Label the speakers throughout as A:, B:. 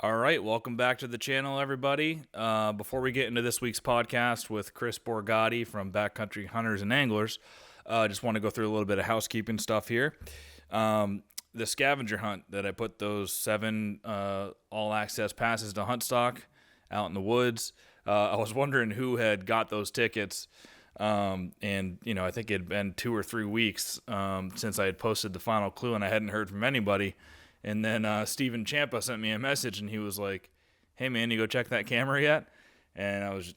A: All right, welcome back to the channel, everybody. Before we get into this week's podcast with Chris Borgatti from Backcountry Hunters and Anglers, I just want to go through a little bit of housekeeping stuff here. The scavenger hunt that I put those 7 all-access passes to Huntstock out in the woods, I was wondering who had got those tickets. I think it had been 2 or 3 weeks since I had posted the final clue, and I hadn't heard from anybody. And then Steven Champa sent me a message, and he was like, "Hey man, you go check that camera yet?" And I was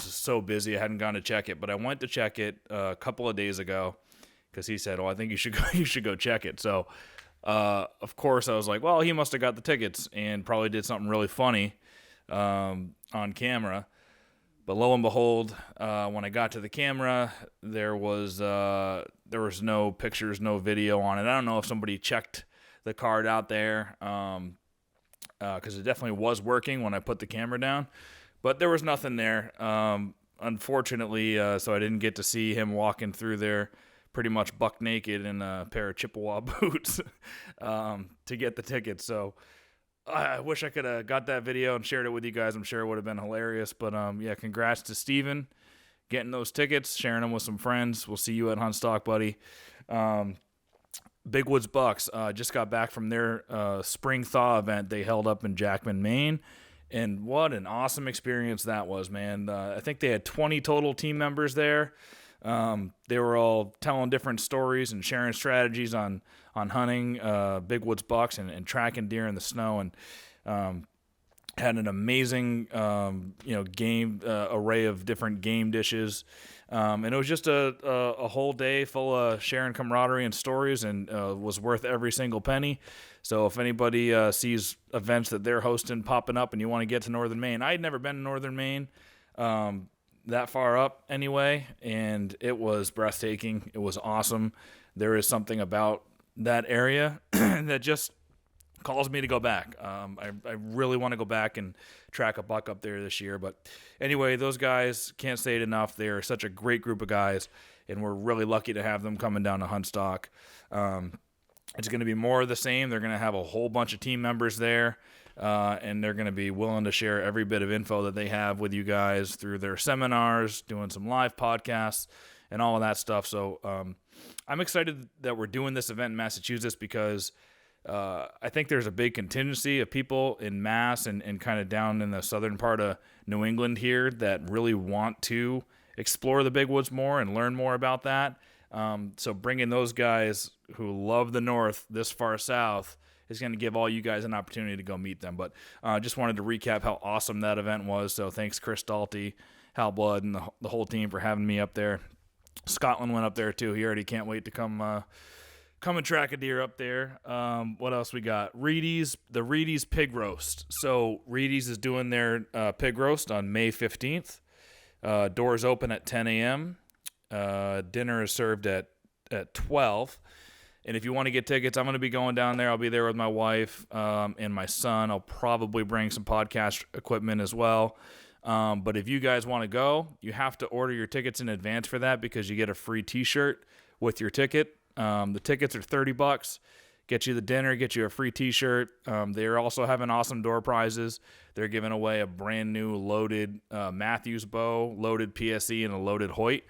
A: just so busy, I hadn't gone to check it. But I went to check it a couple of days ago because he said, "Oh, I think you should go. You should go check it." So, of course, I was like, "Well, he must have got the tickets and probably did something really funny on camera." But lo and behold, when I got to the camera, there was no pictures, no video on it. I don't know if somebody checked the card out there because it definitely was working when I put the camera down, but there was nothing there, unfortunately, so I didn't get to see him walking through there pretty much buck naked in a pair of Chippewa boots to get the tickets. So I wish I could have got that video and shared it with you guys. I'm sure it would have been hilarious, but congrats to Steven getting those tickets, sharing them with some friends. We'll see you at Huntstock, buddy. Big Woods Bucks just got back from their spring thaw event they held up in Jackman, Maine, and what an awesome experience that was, man. I think they had 20 total team members there. They were all telling different stories and sharing strategies on hunting Big Woods Bucks and tracking deer in the snow, and had an amazing game array of different game dishes. And it was just a whole day full of sharing camaraderie and stories, and was worth every single penny. So if anybody sees events that they're hosting popping up and you want to get to Northern Maine, I had never been to Northern Maine that far up anyway, and it was breathtaking. It was awesome. There is something about that area that just calls me to go back. I really want to go back and track a buck up there this year. But anyway, those guys, can't say it enough. They are such a great group of guys, and we're really lucky to have them coming down to Huntstock. It's going to be more of the same. They're going to have a whole bunch of team members there, and they're going to be willing to share every bit of info that they have with you guys through their seminars, doing some live podcasts, and all of that stuff. So I'm excited that we're doing this event in Massachusetts because I think there's a big contingency of people in Mass and kind of down in the southern part of New England here that really want to explore the Big Woods more and learn more about that. So bringing those guys who love the North this far south is going to give all you guys an opportunity to go meet them. But just wanted to recap how awesome that event was. So thanks Chris Dalty, Hal Blood, and the whole team for having me up there. Scotland went up there too. He already can't wait to come and track a deer up there. What else we got? The Reedy's Pig Roast. So Reedy's is doing their pig roast on May 15th. Doors open at 10 a.m. Dinner is served at 12. And if you want to get tickets, I'm going to be going down there. I'll be there with my wife and my son. I'll probably bring some podcast equipment as well. But if you guys want to go, you have to order your tickets in advance for that because you get a free t-shirt with your ticket. The tickets are $30. Get you the dinner, get you a free t-shirt. They're also having awesome door prizes. They're giving away a brand new loaded Matthews bow, loaded PSE, and a loaded Hoyt.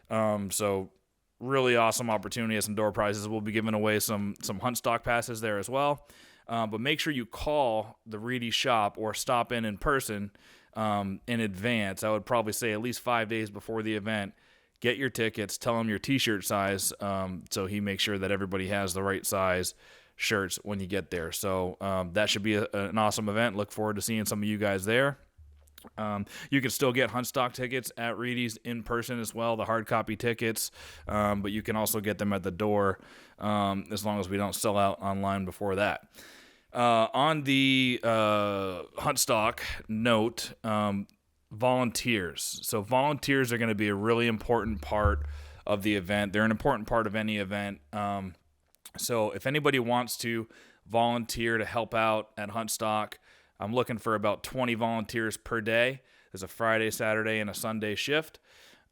A: So really awesome opportunity at some door prizes. We'll be giving away some Huntstock passes there as well. But make sure you call the Reedy shop or stop in person in advance. I would probably say at least 5 days before the event. Get your tickets, tell him your t-shirt size, so he makes sure that everybody has the right size shirts when you get there. So that should be an awesome event. Look forward to seeing some of you guys there. You can still get Huntstock tickets at Reedy's in person as well, the hard copy tickets, but you can also get them at the door as long as we don't sell out online before that. On the Huntstock note, volunteers. So volunteers are going to be a really important part of the event. They're an important part of any event. So if anybody wants to volunteer to help out at Huntstock, I'm looking for about 20 volunteers per day. There's a Friday, Saturday, and a Sunday shift.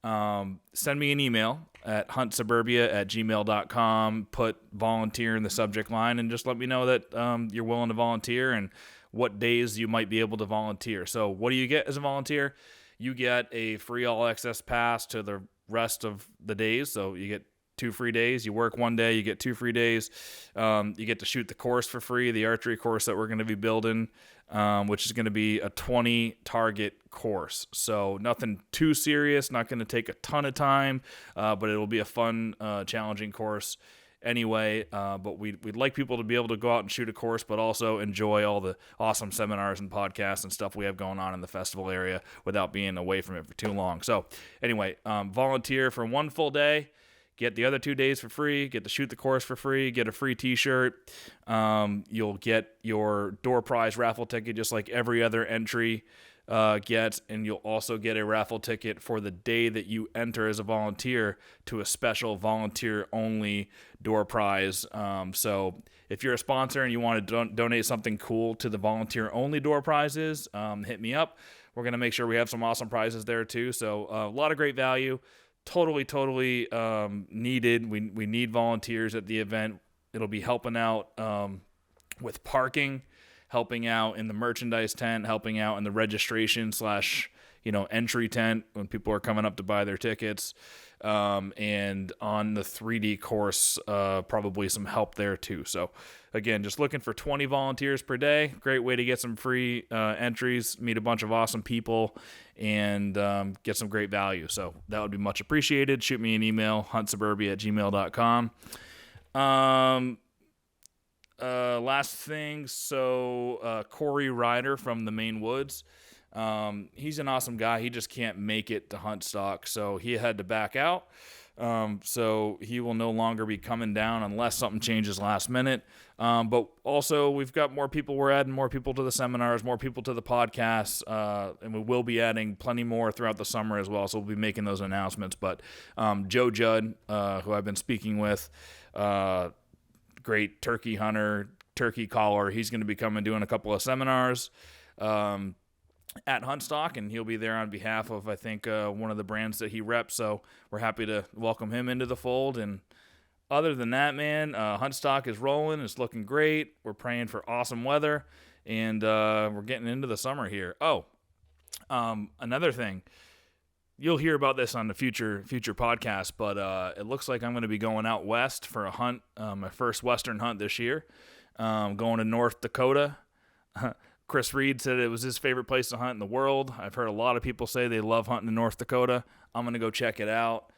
A: Send me an email at huntsuburbia@gmail.com. Put volunteer in the subject line and just let me know that you're willing to volunteer, and what days you might be able to volunteer. So what do you get as a volunteer? You get a free all access pass to the rest of the days. So you get 2 free days. You work 1 day, you get 2 free days. You get to shoot the course for free, the archery course that we're going to be building, which is going to be a 20 target course. So nothing too serious, not going to take a ton of time, but it'll be a fun, challenging course anyway. But we'd like people to be able to go out and shoot a course, but also enjoy all the awesome seminars and podcasts and stuff we have going on in the festival area without being away from it for too long. So anyway, volunteer for 1 full day. Get the other 2 days for free, get to shoot the course for free, get a free t-shirt. You'll get your door prize raffle ticket just like every other entry gets, and you'll also get a raffle ticket for the day that you enter as a volunteer to a special volunteer-only door prize. So if you're a sponsor and you want to donate something cool to the volunteer-only door prizes, hit me up. We're going to make sure we have some awesome prizes there too. So a lot of great value. Totally needed. We need volunteers at the event. It'll be helping out with parking, helping out in the merchandise tent, helping out in the registration / entry tent when people are coming up to buy their tickets, and on the 3D course, probably some help there too. So again, just looking for 20 volunteers per day. Great way to get some free entries, meet a bunch of awesome people, and get some great value. So that would be much appreciated. Shoot me an email, huntsuburbia@gmail.com. Last thing, so Corey Ryder from the Maine Woods. He's an awesome guy. He just can't make it to Huntstock, so he had to back out. So he will no longer be coming down unless something changes last minute. But also we've got more people. We're adding more people to the seminars, more people to the podcasts, and we will be adding plenty more throughout the summer as well. So we'll be making those announcements. But Joe Judd, who I've been speaking with, great turkey hunter, turkey caller, he's going to be coming doing a couple of seminars at Huntstock, and he'll be there on behalf of, I think, one of the brands that he reps. So we're happy to welcome him into the fold. And other than that, man, Huntstock is rolling. It's looking great. We're praying for awesome weather, and we're getting into the summer here. Another thing, you'll hear about this on the future podcast, but it looks like I'm going to be going out west for a hunt, my first Western hunt this year, going to North Dakota. Chris Reed said it was his favorite place to hunt in the world. I've heard a lot of people say they love hunting in North Dakota. I'm going to go check it out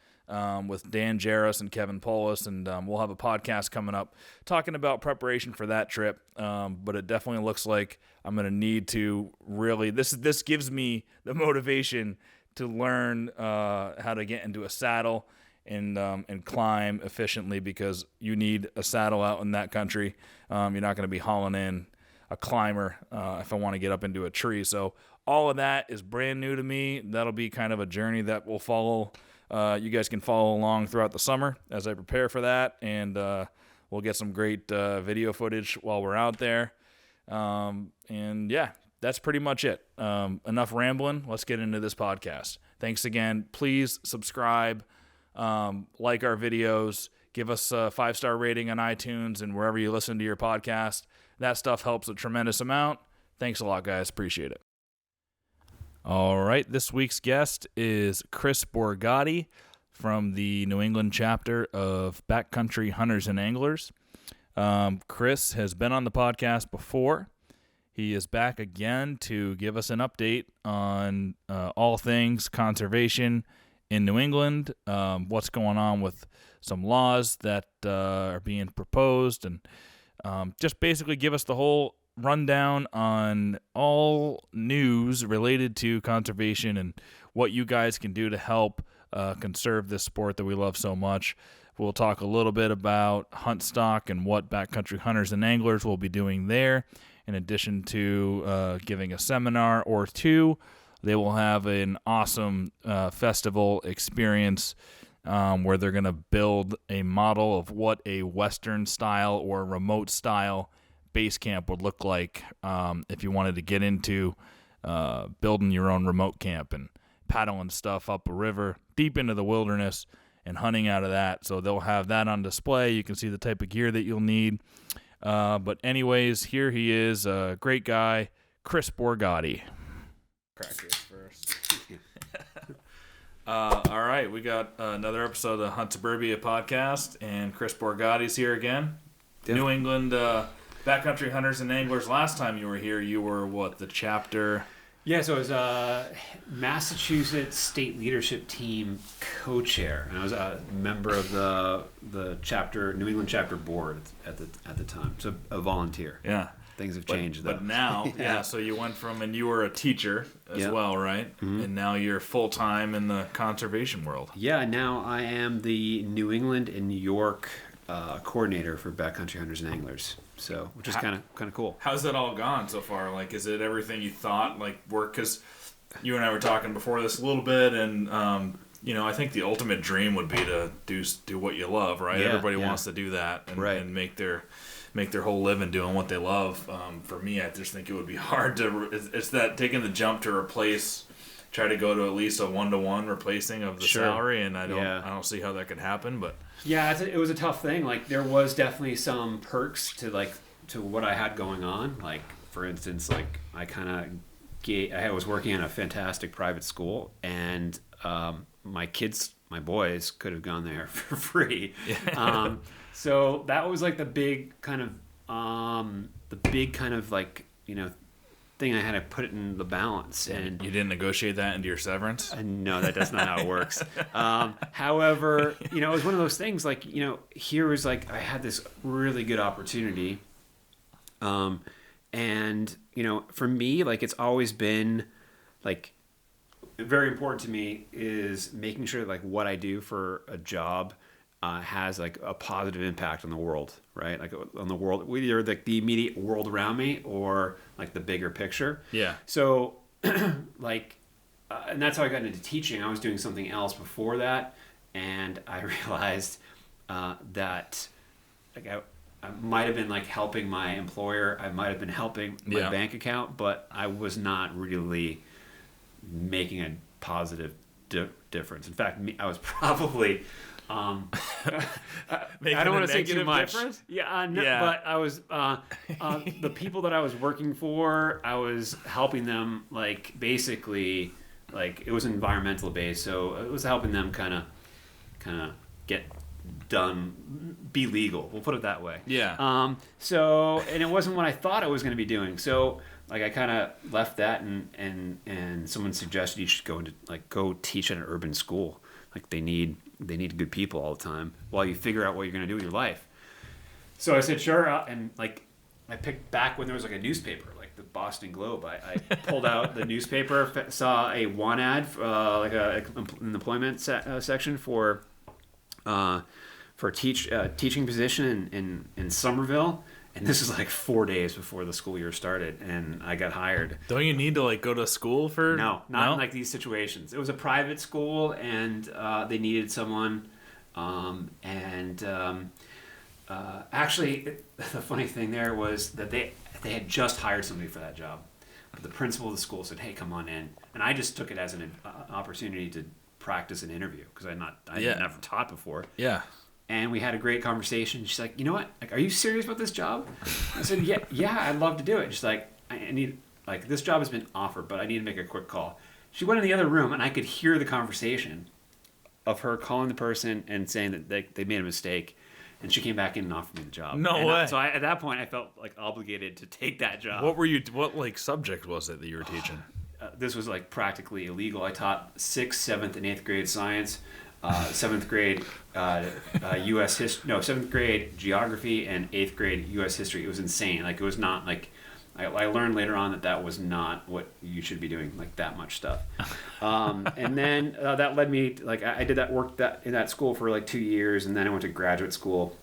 A: with Dan Jarris and Kevin Polis, and we'll have a podcast coming up talking about preparation for that trip. But it definitely looks like I'm going to need to really – this gives me the motivation to learn how to get into a saddle and climb efficiently, because you need a saddle out in that country. You're not going to be hauling in a climber if I want to get up into a tree. So all of that is brand new to me. That'll be kind of a journey that will follow. You guys can follow along throughout the summer as I prepare for that, and we'll get some great video footage while we're out there. And yeah, that's pretty much it. Enough rambling. Let's get into this podcast. Thanks again. Please subscribe, like our videos, give us a 5-star rating on iTunes and wherever you listen to your podcast. That stuff helps a tremendous amount. Thanks a lot, guys. Appreciate it. All right. This week's guest is Chris Borgatti from the New England chapter of Backcountry Hunters and Anglers. Chris has been on the podcast before. He is back again to give us an update on all things conservation in New England, what's going on with some laws that are being proposed, and just basically give us the whole rundown on all news related to conservation and what you guys can do to help conserve this sport that we love so much. We'll talk a little bit about Huntstock and what Backcountry Hunters and Anglers will be doing there. In addition to giving a seminar or two, they will have an awesome festival experience where they're going to build a model of what a Western style or remote style base camp would look like if you wanted to get into building your own remote camp and paddling stuff up a river deep into the wilderness and hunting out of that. So they'll have that on display. You can see the type of gear that you'll need. But anyways, here he is, a great guy, Chris Borgatti. Crack this first. All right, we got another episode of the Hunt Suburbia podcast, and Chris Borgatti's here again. Yep. New England Backcountry Hunters and Anglers. Last time you were here, you were what, the chapter?
B: Yeah, so I was Massachusetts State Leadership Team co-chair, and I was a member of the chapter, New England chapter board at the time. So a volunteer.
A: Yeah.
B: Things have changed, though.
A: But now, yeah, so you went from, and you were a teacher as well, right? Mm-hmm. And now you're full-time in the conservation world.
B: Yeah, now I am the New England and New York coordinator for Backcountry Hunters and Anglers. So, which is kind of cool.
A: How's that all gone so far? Like, is it everything you thought, like, work? Because you and I were talking before this a little bit, and, I think the ultimate dream would be to do what you love, right?
B: Yeah,
A: Everybody wants to do that and make their whole living doing what they love. For me, I just think it would be hard to. It's that taking the jump to try to go to at least a 1-to-1 replacing of the salary, and I don't see how that could happen. But
B: yeah, it was a tough thing. Like, there was definitely some perks to what I had going on. Like, for instance, like I was working in a fantastic private school, and my boys could have gone there for free. Yeah. So that was like the big kind of like, thing I had to put it in the balance. And
A: you didn't negotiate that into your severance?
B: No, that's not how it works. However, it was one of those things like, here was like, I had this really good opportunity. And, for me, like, it's always been like very important to me is making sure that, like, what I do for a job has like a positive impact on the world, right? Like on the world, either like the immediate world around me or like the bigger picture. Yeah. So like, and that's how I got into teaching. I was doing something else before that. And I realized that like I might have been like helping my employer. I might have been helping my bank account, but I was not really making a positive difference. In fact, I was probably... I don't want to say too much. Difference? But I was the people that I was working for, I was helping them, like, basically, like, it was environmental based, so it was helping them kind of get done, be legal. We'll put it that way. Yeah. So, and it wasn't what I thought I was going to be doing. So, like, I kind of left that, and someone suggested you should go teach at an urban school. Like, they need good people all the time while you figure out what you're going to do with your life. So I said, sure. And like, I picked back when there was like a newspaper, like the Boston Globe. I pulled out the newspaper, saw a want ad, an employment section for teaching position in Somerville. And this is like 4 days before the school year started, and I got hired.
A: Don't you need to like go to school for?
B: No, not in like these situations. It was a private school, and they needed someone. Actually, the funny thing there was that they had just hired somebody for that job, but the principal of the school said, "Hey, come on in," and I just took it as an opportunity to practice an interview because I had never taught before. Yeah. And we had a great conversation. She's like, you know what? Like, are you serious about this job? I said, yeah, I'd love to do it. She's like, I need, like, this job has been offered, but I need to make a quick call. She went in the other room, and I could hear the conversation of her calling the person and saying that they made a mistake. And she came back in and offered me the job.
A: No way.
B: So at that point, I felt like obligated to take that job.
A: What like subject was it that you were teaching?
B: This was like practically illegal. I taught 6th, 7th, and 8th grade science. 7th grade U.S. history, 7th grade geography, and 8th grade U.S. history. It was insane. Like, it was not like, I learned later on that was not what you should be doing, like that much stuff. And then that led me to, like, I did that work in that school for like 2 years, and then I went to graduate school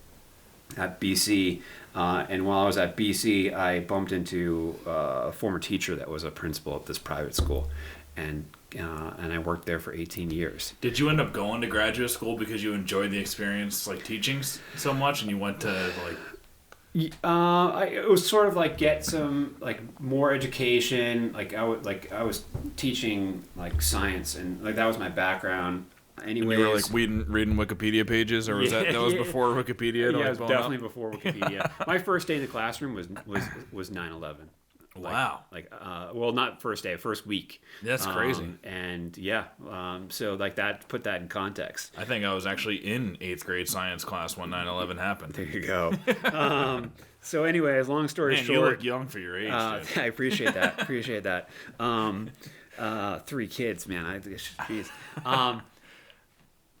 B: at BC. And while I was at BC, I bumped into a former teacher that was a principal at this private school, and I worked there for 18 years.
A: Did you end up going to graduate school because you enjoyed the experience, like teaching so much, and you went to like?
B: It was sort of like get some like more education. I was teaching like science, and like that was my background. anyways,
A: And you were like reading Wikipedia pages, or was that was before Wikipedia?
B: Yeah, it was definitely before Wikipedia. My first day in the classroom was 9/11.
A: Wow.
B: Well, not first day, first week.
A: That's crazy.
B: And yeah, so like that, put that in context.
A: I think I was actually in 8th grade science class when 9/11 happened.
B: There you go. So anyways, long story
A: Man,
B: short.
A: you look young for your age.
B: I appreciate that. Appreciate that. 3 kids, man. Geez.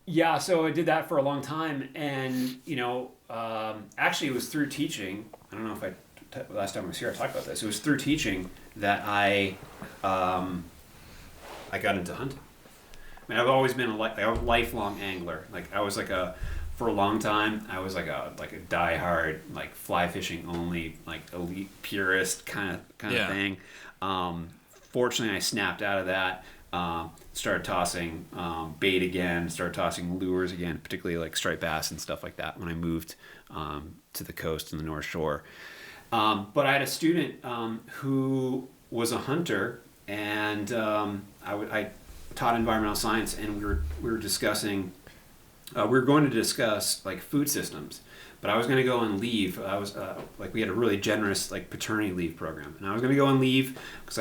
B: Yeah, so I did that for a long time, and actually it was through teaching. I don't know if last time I was here I talked about this. It was through teaching that I got into hunting. I mean, I've always been a lifelong angler. Like I was for a long time I was like a diehard fly fishing only elite purist kind of thing. Fortunately, I snapped out of that. Started tossing bait again. Started tossing lures again, particularly striped bass and stuff like that when I moved to the coast and the North Shore. But I had a student who was a hunter, and I taught environmental science, and we were discussing. We were going to discuss food systems, but I was going to go on leave. I was we had a really generous paternity leave program, and I was going to go on leave because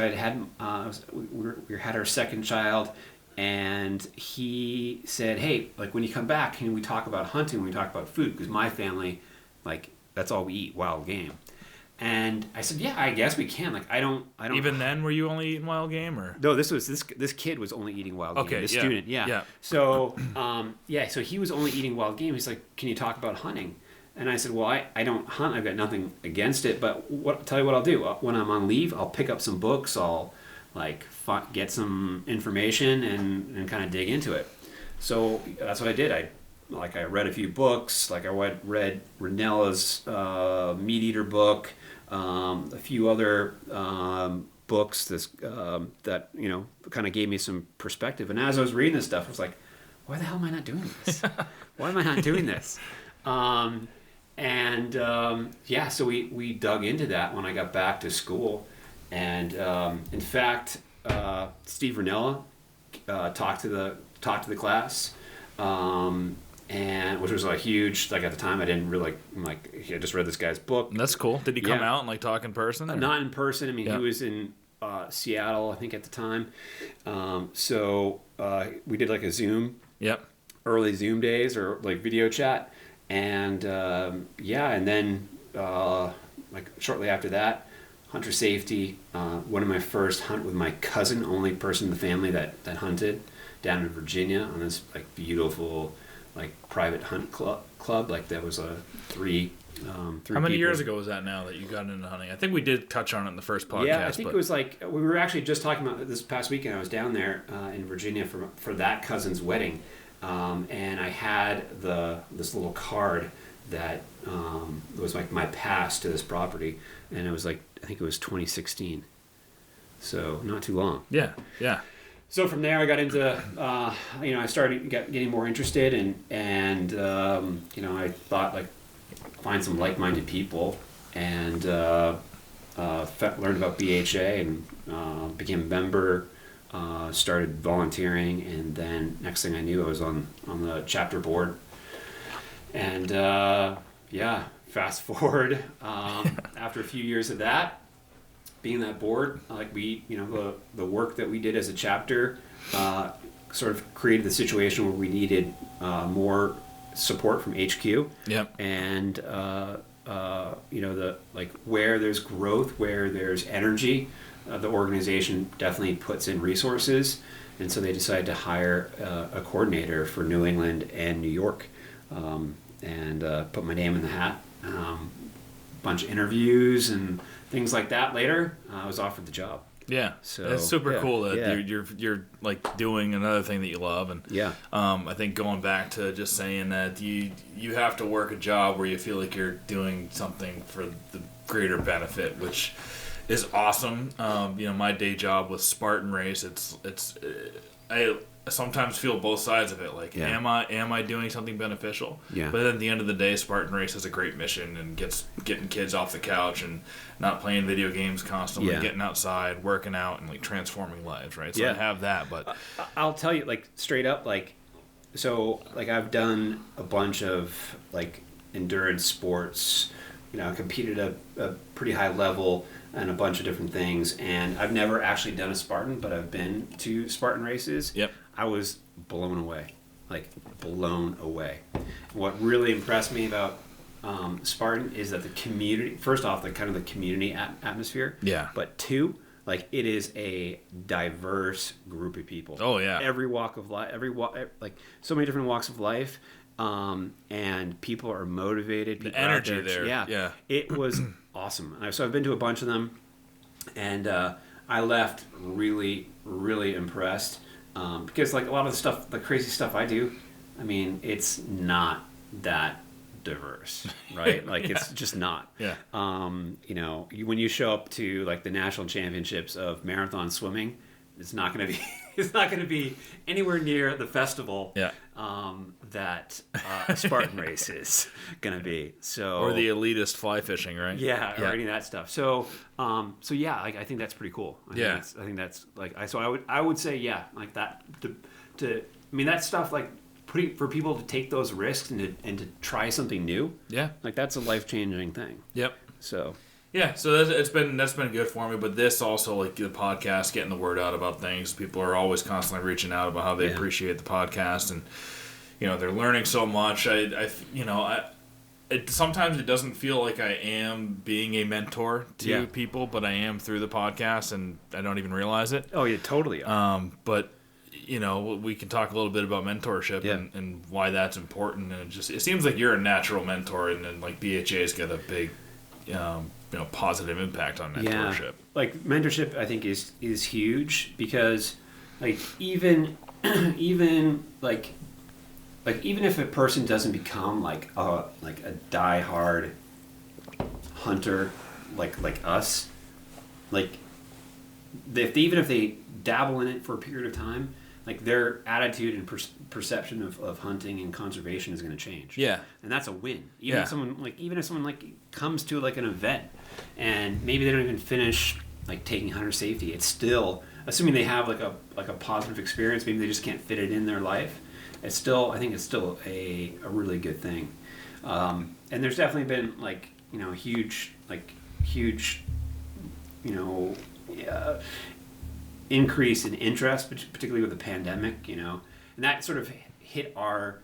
B: we had our second child, and he said, "Hey, when you come back, can we talk about hunting? When we talk about food, because my family, that's all we eat, wild game." And I said, "Yeah, I guess we can." I don't.
A: Even then, were you only eating wild game, or?
B: No, this kid was only eating wild game.
A: Okay,
B: This student, yeah. So, so he was only eating wild game. He's like, "Can you talk about hunting?" And I said, "Well, I don't hunt. I've got nothing against it. But tell you what I'll do. When I'm on leave, I'll pick up some books. I'll get some information and kind of dig into it." So that's what I did. I read a few books. I read Ranella's Meat Eater book. A few other books that kind of gave me some perspective. And as I was reading this stuff, I was like, why the hell am I not doing this? Why am I not doing this? So we dug into that when I got back to school. And in fact, Steve Ranella talked to the class. And which was huge. At the time, I didn't really I just read this guy's book.
A: That's cool. Did he come out and talk in person?
B: Not in person. I mean, he was in Seattle, I think, at the time. So we did a Zoom.
A: Yep.
B: Early Zoom days or video chat, and and then shortly after that, hunter safety. One of my first hunt with my cousin, only person in the family that hunted down in Virginia on this beautiful. Private hunt club. That was a three
A: How many years ago was that now that you got into hunting? I think we did touch on it in the first podcast.
B: Yeah, I think it was we were actually just talking about this past weekend. I was down there in Virginia for that cousin's wedding, and I had this little card that was my pass to this property, and it was I think it was 2016, so not too long.
A: Yeah.
B: So from there, I got into, I started getting more interested, and I thought find some like-minded people, and learned about BHA and became a member, started volunteering, and then next thing I knew, I was on the chapter board, and fast forward after a few years of that. Being that board, the work that we did as a chapter sort of created the situation where we needed more support from HQ.
A: Yep.
B: And where there's growth, where there's energy, the organization definitely puts in resources, and so they decided to hire a coordinator for New England and New York, and put my name in the hat. Bunch of interviews and things like that. Later, I was offered the job.
A: Yeah, so it's super cool that you're doing another thing that you love, and I think going back to just saying that you have to work a job where you feel like you're doing something for the greater benefit, which is awesome. My day job with Spartan race, I sometimes feel both sides of it. Am I doing something beneficial?
B: Yeah.
A: But at the end of the day, Spartan Race has a great mission and getting kids off the couch and not playing video games constantly, getting outside, working out, and transforming lives, right? So I have that, but
B: I'll tell you, straight up, so like I've done a bunch of like endurance sports, I competed at a pretty high level and a bunch of different things, and I've never actually done a Spartan, but I've been to Spartan races.
A: Yep.
B: I was blown away, like blown away. What really impressed me about Spartan is that the community, first off, the kind of the community atmosphere.
A: Yeah.
B: But two, like it is a diverse group of people.
A: Oh yeah.
B: Every walk of life, like so many different walks of life, and people are motivated. People
A: the energy there.
B: Yeah. It was awesome. So I've been to a bunch of them, and I left really, really impressed because like a lot of the stuff, the crazy stuff I do, I mean, it's not that diverse, right? Like it's just not.
A: Yeah.
B: When you show up to like the national championships of marathon swimming, it's not going to be anywhere near the festival.
A: Yeah.
B: That a Spartan race is going to be. So
A: or the elitist fly fishing, right?
B: Yeah, or any of that stuff. So yeah, like I think that's pretty cool. I think that's like I would say yeah, like that that stuff like for people to take those risks and to try something new.
A: Yeah.
B: Like that's a life-changing thing.
A: Yep.
B: So
A: yeah, so that's been good for me. But this also, like the podcast, getting the word out about things. People are always constantly reaching out about how they appreciate the podcast, and they're learning so much. Sometimes it doesn't feel like I am being a mentor to people, but I am through the podcast, and I don't even realize it.
B: Oh, yeah, totally.
A: But we can talk a little bit about mentorship and why that's important. And it seems like you're a natural mentor, and then like BHA's got a big positive impact on mentorship.
B: Yeah. Like mentorship, I think is huge because, like even if a person doesn't become like a diehard hunter like us, like even if they dabble in it for a period of time, like their attitude and perception of hunting and conservation is going to change.
A: Yeah,
B: and that's a win. Even if someone comes to like an event and maybe they don't even finish like taking hunter safety, it's still, assuming they have like a positive experience, maybe they just can't fit it in their life. I think it's still a really good thing. And there's definitely been huge increase in interest, particularly with the pandemic, and that sort of hit our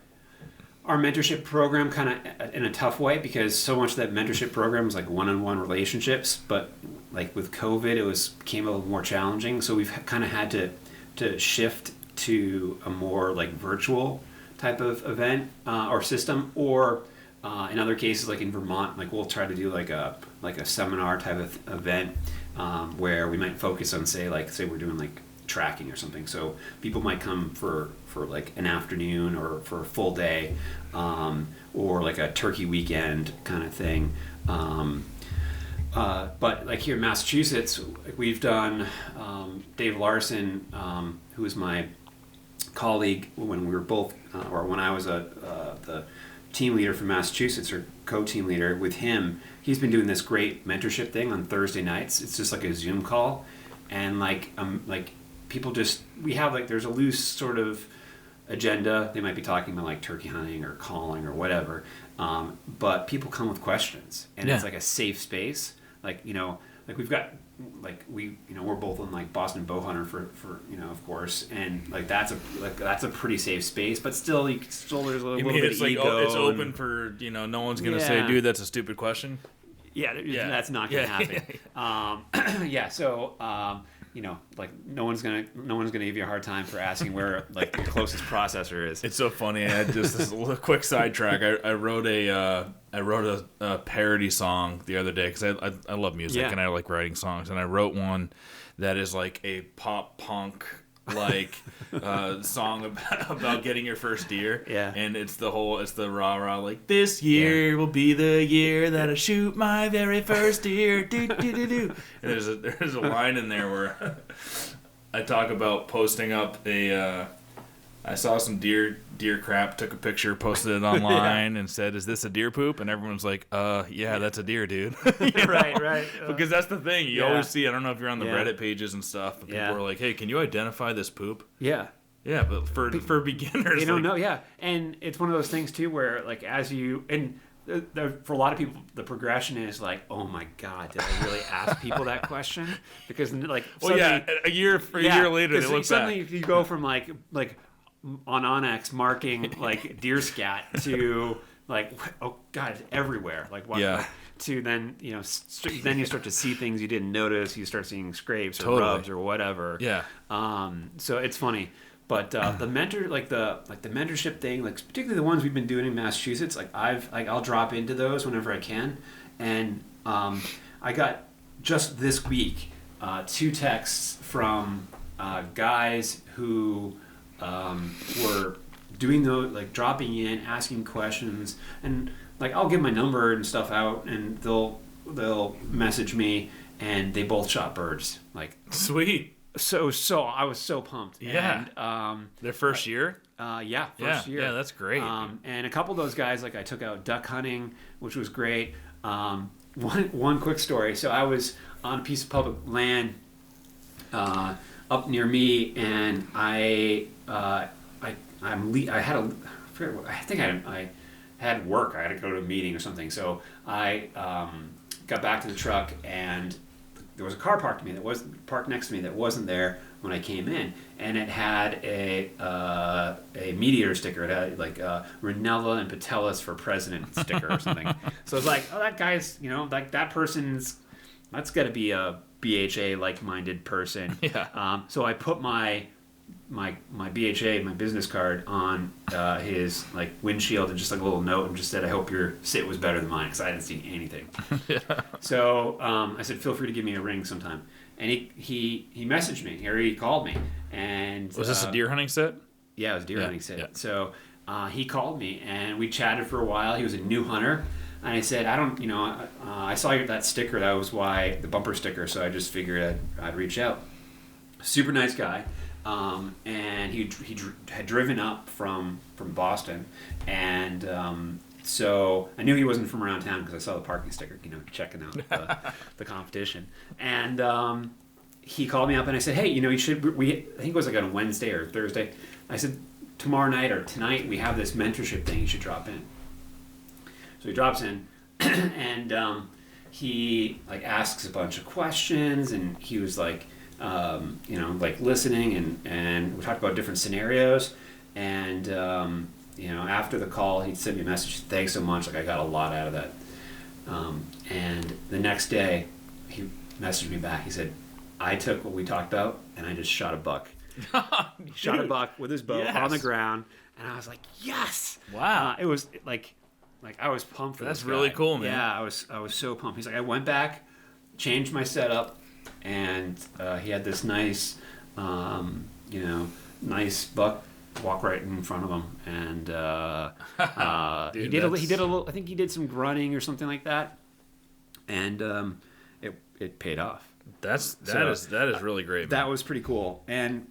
B: mentorship program kind of in a tough way because so much of that mentorship program was like one-on-one relationships, but like with COVID, it became a little more challenging. So we've kind of had to shift to a more like virtual type of event or system, or in other cases, like in Vermont, like we'll try to do like a seminar type of event where we might focus on say we're doing like tracking or something. So people might come for like an afternoon or for a full day, or like a turkey weekend kind of thing. But like here in Massachusetts, we've done Dave Larson, who was my colleague when we were both, or when I was the team leader for Massachusetts, or co-team leader with him. He's been doing this great mentorship thing on Thursday nights. It's just like a Zoom call, and like people we have like there's a loose sort of agenda. They might be talking about like turkey hunting or calling or whatever, but people come with questions, and it's like a safe space. Like we've got we're both on like Boston Bow Hunter for of course, and like that's a pretty safe space, but still there's a little bit of ego.
A: It's open for no one's gonna say, dude, that's a stupid question.
B: Yeah, that's not gonna happen. So like no one's gonna give you a hard time for asking where like your closest processor is.
A: It's so funny. I had just this little quick sidetrack. I wrote a parody song the other day because I love music and I like writing songs, and I wrote one that is like a pop punk song about getting your first deer. Yeah. And it's the rah like, this year will be the year that I shoot my very first deer. Do do do do. And there's a line in there where I talk about posting up I saw some deer crap, took a picture, posted it online, and said, "Is this a deer poop?" And everyone's like, yeah, that's a deer, dude."
B: Right.
A: Because that's the thing. You always see, I don't know if you're on the Reddit pages and stuff, but people are like, "Hey, can you identify this poop?"
B: Yeah.
A: Yeah, but for beginners,
B: they don't know. Yeah, and it's one of those things too where like as you and for a lot of people the progression is like, oh my god, did I really ask people that question? Because like
A: a year later they look
B: suddenly
A: back.
B: you go from like on Onyx marking like deer scat to like, oh god, it's everywhere, like what?
A: Yeah.
B: To then then you start to see things you didn't notice. You start seeing scrapes or rubs or whatever.
A: Yeah.
B: So it's funny. But the mentorship thing, like particularly the ones we've been doing in Massachusetts, like I'll drop into those whenever I can, and I got just this week 2 texts from guys who were doing those, like dropping in, asking questions, and like I'll give my number and stuff out, and they'll message me, and they both shot birds, like
A: sweet.
B: So I was so pumped.
A: Yeah.
B: And,
A: their first year?
B: First year.
A: Yeah, that's great.
B: And a couple of those guys, like I took out duck hunting, which was great. One quick story. So I was on a piece of public land up near me, and I had work. I had to go to a meeting or something. So I got back to the truck, and there was a car parked next to me that wasn't there when I came in, and it had a meteor sticker. It had like Ranella and Patelis for president sticker or something. So it's like, oh, that guy's, like that person's, that's got to be a BHA like-minded person.
A: Yeah.
B: So I put my BHA, my business card, on his like windshield, and just like a little note, and just said, I hope your sit was better than mine, because I didn't see anything.
A: Yeah.
B: So I said, feel free to give me a ring sometime. And he messaged me, or he called me. And
A: was this a deer hunting set?
B: Yeah, it was a deer hunting set.
A: Yeah.
B: So he called me, and we chatted for a while. He was a new hunter. And I said, I saw that sticker. That was why, the bumper sticker. So I just figured I'd reach out. Super nice guy. And he had driven up from Boston, and so I knew he wasn't from around town because I saw the parking sticker, checking out the competition. And he called me up, and I said, hey, I think it was like on a Wednesday or Thursday. I said, tomorrow night or tonight we have this mentorship thing. You should drop in. So he drops in, and he like asks a bunch of questions, and he was like, like listening, and we talked about different scenarios, and after the call he sent me a message, thanks so much, like I got a lot out of that, and the next day he messaged me back. He said, I took what we talked about and I just shot a buck. He shot a buck with his bow on the ground, and I was like, yes.
A: Wow.
B: It was like I was pumped for
A: That's
B: this guy.
A: really cool, man.
B: Yeah, I was so pumped. He's like, I went back, changed my setup, and he had this nice, nice buck walk right in front of him, and
A: Dude,
B: he did a little. I think he did some grunting or something like that, and it paid off.
A: That is really great, man.
B: That was pretty cool, and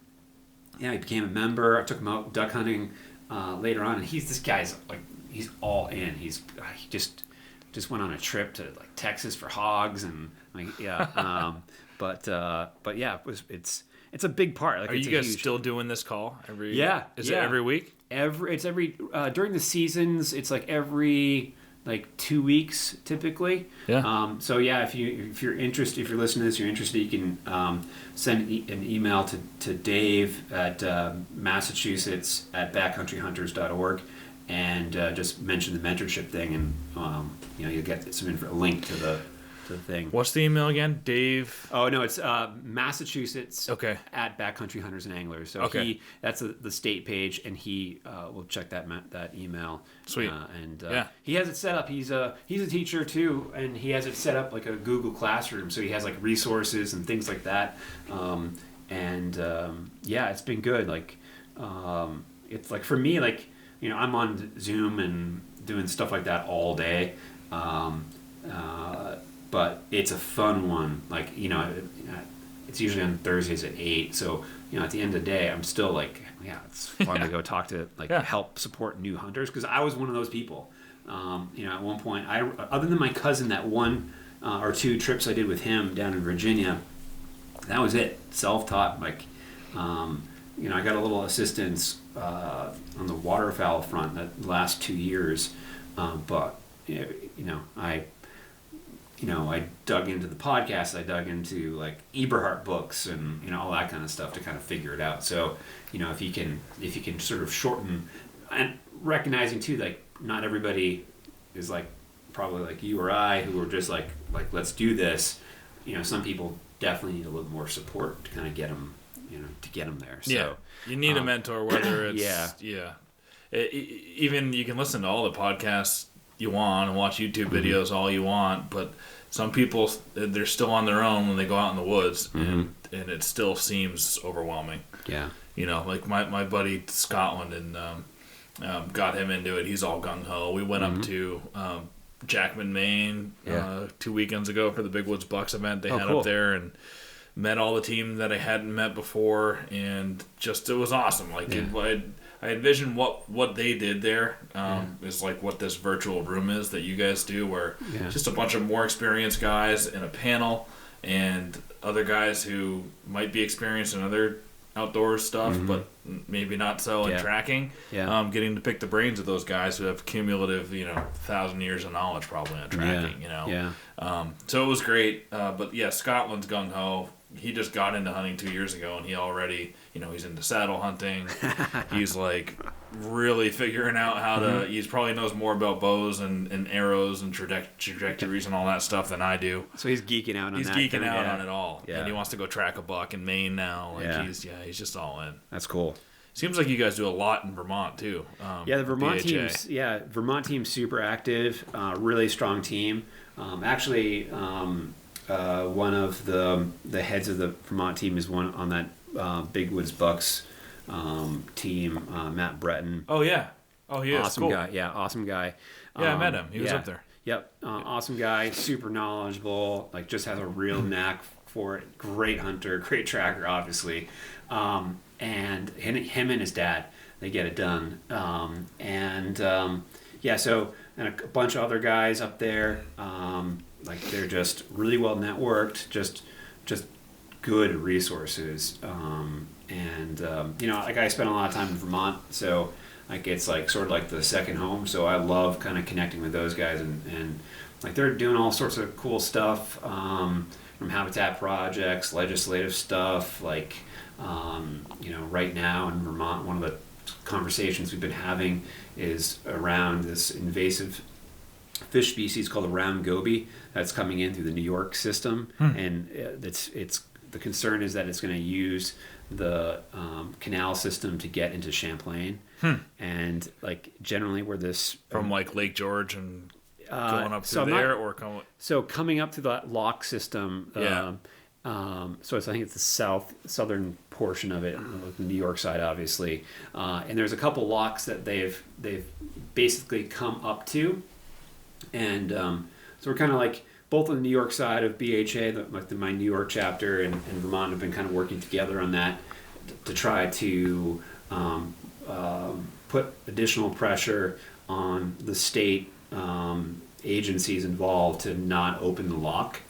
B: he became a member. I took him out duck hunting later on, and this guy's like, he's all in. He just went on a trip to like Texas for hogs, and like but yeah, it's a big part. Like,
A: are you guys still doing this call every?
B: Yeah,
A: is it every week?
B: It's every during the seasons. It's like every 2 weeks typically.
A: Yeah.
B: So yeah, if you're interested, if you're listening to this, you're interested, you can send an email to Dave at Massachusetts at backcountryhunters.org, and just mention the mentorship thing, and you'll get a link to the thing.
A: What's the email again, Dave?
B: Oh no, it's Massachusetts.
A: Okay.
B: At Backcountry Hunters and Anglers. So
A: okay.
B: That's the state page, and he will check that email.
A: Sweet.
B: He has it set up. He's a teacher too, and he has it set up like a Google Classroom. So he has like resources and things like that. It's been good. Like, it's like for me, like, I'm on Zoom and doing stuff like that all day. But it's a fun one. Like, it's usually on Thursdays at 8. So, at the end of the day, I'm still like, yeah, it's fun to go talk to, help support new hunters. Because I was one of those people. At one point, other than my cousin, that one or two trips I did with him down in Virginia, that was it. Self-taught. Like, I got a little assistance on the waterfowl front the last 2 years, but I dug into the podcast. I dug into like Eberhard books and all that kind of stuff to kind of figure it out. So if you can sort of shorten, and recognizing too, like not everybody is like probably like you or I who are just like let's do this. Some people definitely need a little more support to kind of get them there. So,
A: you need a mentor, whether it's even you can listen to all the podcasts you want and watch YouTube videos all you want, but some people, they're still on their own when they go out in the woods, and it still seems overwhelming.
B: Yeah.
A: Like my buddy Scotland, and got him into it. He's all gung-ho. We went up to Jackman, Maine 2 weekends ago for the Big Woods Bucks event they had
B: cool.
A: up there, and met all the team that I hadn't met before, and just it was awesome. Like I envisioned what they did there is like what this virtual room is that you guys do, where just a bunch of more experienced guys in a panel and other guys who might be experienced in other outdoor stuff, but maybe not so in tracking. Getting to pick the brains of those guys who have cumulative 1,000 years of knowledge probably on tracking. So it was great. But Scotland's gung ho. He just got into hunting 2 years ago, and he already, he's into saddle hunting. He's like really figuring out how to. He probably knows more about bows and arrows and trajectories and all that stuff than I do.
B: So he's geeking out on that.
A: He's geeking out on it all,
B: yeah.
A: And he wants to go track a buck in Maine now. Like he's just all in.
B: That's cool.
A: Seems like you guys do a lot in Vermont too.
B: The Vermont
A: BHA.
B: team's Vermont team's super active. Really strong team. Actually. One of the heads of the Vermont team is one on that Big Woods Bucks team, Matt Breton.
A: Oh yeah, he is
B: awesome
A: cool.
B: guy. Yeah, awesome guy.
A: Yeah, I met him. He was up there.
B: Yep, awesome guy. Super knowledgeable. Like just has a real knack for it. Great hunter, great tracker, obviously. And him and his dad, they get it done. So and a bunch of other guys up there. Like they're just really well networked, just good resources. Like I spent a lot of time in Vermont, so like it's like sort of like the second home. So I love kind of connecting with those guys, and like they're doing all sorts of cool stuff, from habitat projects, legislative stuff. Like right now in Vermont, one of the conversations we've been having is around this invasive fish species called the round goby that's coming in through the New York system, and it's the concern is that it's going to use the canal system to get into Champlain, and like generally where this
A: from like Lake George and going up through there, or
B: coming up through that lock system. So I think it's the southern portion of it, the New York side, obviously, and there's a couple locks that they've basically come up to. And so we're kind of like both on the New York side of BHA, my New York chapter, and Vermont have been kind of working together on that to try to put additional pressure on the state agencies involved to not open the lock,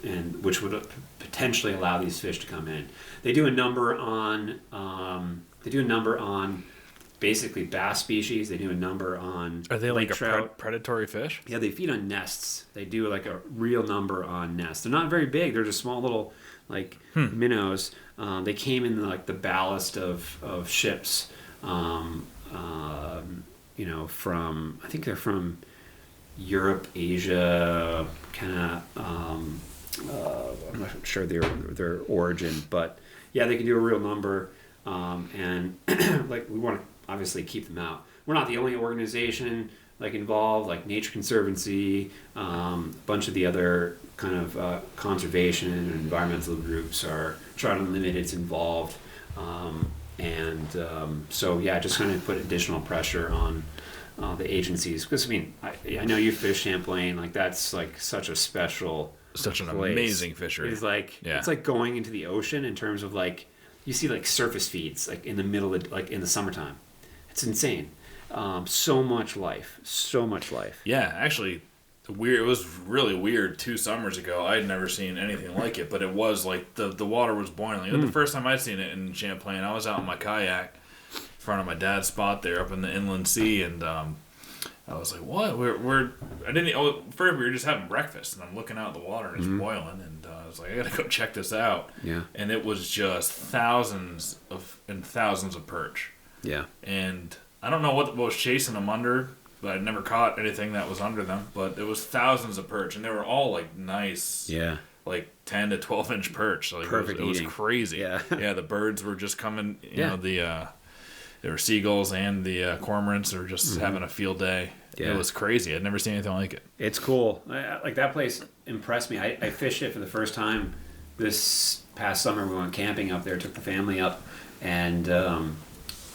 B: and which would potentially allow these fish to come in. They do a number on basically bass species. They do a number on
A: are they like
B: trout.
A: a predatory fish?
B: Yeah, they feed on nests. They do like a real number on nests. They're not very big. They're just small little like minnows. They came in like the ballast of ships. From I think they're from Europe, Asia, kind of. I'm not sure their origin, but yeah, they can do a real number. And like we want to obviously keep them out. We're not the only organization like involved, like Nature Conservancy, a bunch of the other kind of conservation and environmental groups are Trout Unlimited's involved, so just kind of put additional pressure on the agencies, because I mean I know you fish Champlain, like that's like such a special,
A: such an
B: place.
A: Amazing fishery.
B: It's like it's like going into the ocean in terms of like you see like surface feeds like in the middle of like in the summertime. It's insane. So much life. Yeah,
A: actually, weird. It was really weird 2 summers ago. I had never seen anything like it, but it was like the water was boiling. The first time I'd seen it in Champlain, I was out in my kayak in front of my dad's spot there up in the inland sea, and I was like, "What? I didn't. Oh, first we were just having breakfast, and I'm looking out at the water and it's boiling, and I was like, I gotta go check this out.
B: Yeah.
A: And it was just thousands of perch.
B: Yeah.
A: And I don't know what was chasing them under. But I'd never caught anything that was under them. But it was thousands of perch, and they were all like nice, like 10 to 12-inch perch. Like
B: perfect.
A: It was crazy.
B: Yeah,
A: yeah. The birds were just coming. You know, there were seagulls and the cormorants were just having a field day. Yeah. It was crazy. I'd never seen anything like it.
B: It's cool. Like that place impressed me. I fished it for the first time this past summer. We went camping up there. Took the family up, and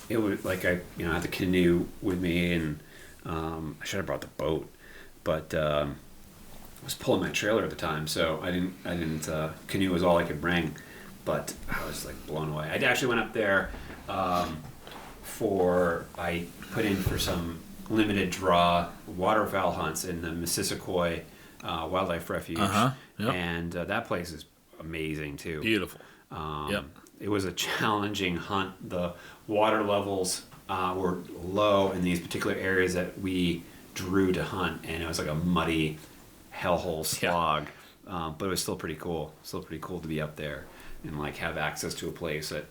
B: it was like I had the canoe with me and. I should have brought the boat, but I was pulling my trailer at the time, so I didn't. Canoe was all I could bring, but I was like blown away. I actually went up there I put in for some limited draw waterfowl hunts in the Missisquoi Wildlife Refuge, and that place is amazing too.
A: Beautiful.
B: It was a challenging hunt. The water levels were low in these particular areas that we drew to hunt, and it was like a muddy hellhole slog. But it was still pretty cool. Still pretty cool to be up there and like have access to a place that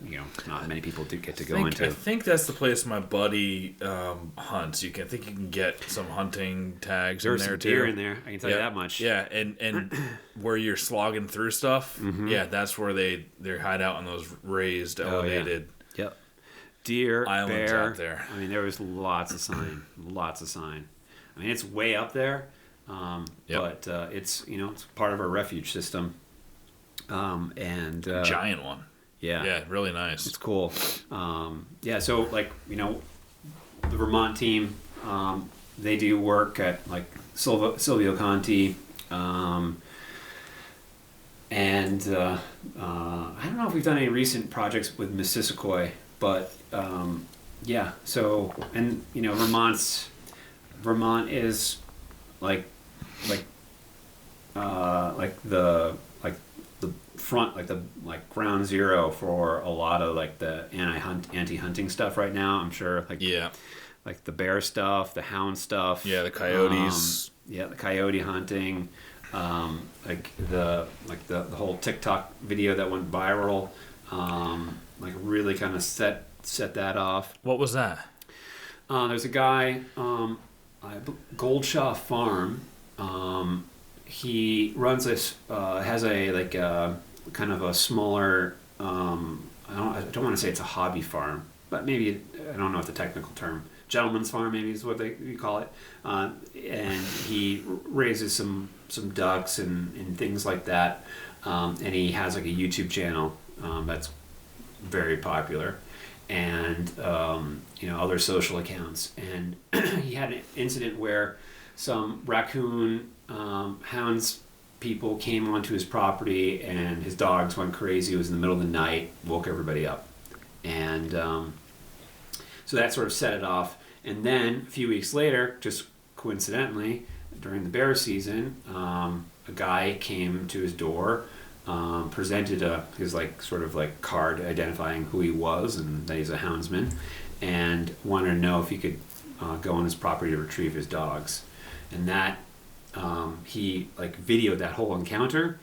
B: not many people do get to go into.
A: I think that's the place my buddy hunts. I think you can get some hunting tags in there too.
B: There's some deer in there. I can tell you that much.
A: Yeah, and where you're slogging through stuff. Yeah, that's where they hide out on those raised, elevated.
B: Yep. Deer,
A: islands
B: bear
A: out there.
B: I mean, there was lots of sign. I mean, it's way up there, but it's it's part of our refuge system. And
A: giant one. Yeah, really nice.
B: It's cool. So like the Vermont team, they do work at like Silvio Conti, and I don't know if we've done any recent projects with Missisquoi, but so and Vermont is like the front, like ground zero for a lot of like the anti-hunting stuff right now. I'm sure like the bear stuff, the hound stuff,
A: the coyotes,
B: the coyote hunting, like the whole TikTok video that went viral, like really kind of set that off.
A: What was that?
B: There's a guy, Goldshaw Farm. He runs this, has a like kind of a smaller. I don't want to say it's a hobby farm, but maybe I don't know what the technical term. Gentleman's farm, maybe is what you call it. And he raises some ducks and things like that. And he has like a YouTube channel that's very popular, and other social accounts. And he had an incident where some raccoon hounds people came onto his property, and his dogs went crazy. It was in the middle of the night, woke everybody up, and so that sort of set it off. And then a few weeks later, just coincidentally, during the bear season, a guy came to his door, presented his like sort of like card identifying who he was and that he's a houndsman, and wanted to know if he could go on his property to retrieve his dogs. And that he like videoed that whole encounter,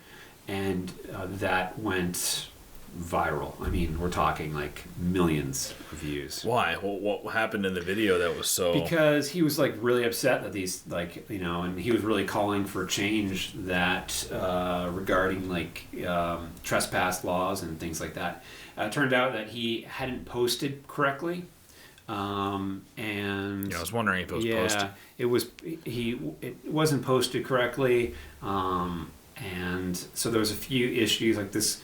B: and that went viral. I mean, we're talking like millions of views.
A: Why? What happened in the video that was so?
B: Because he was like really upset that these and he was really calling for change that regarding like trespass laws and things like that. It turned out that he hadn't posted correctly. And
A: I was wondering if it was posted.
B: It wasn't posted correctly, and so there was a few issues like this.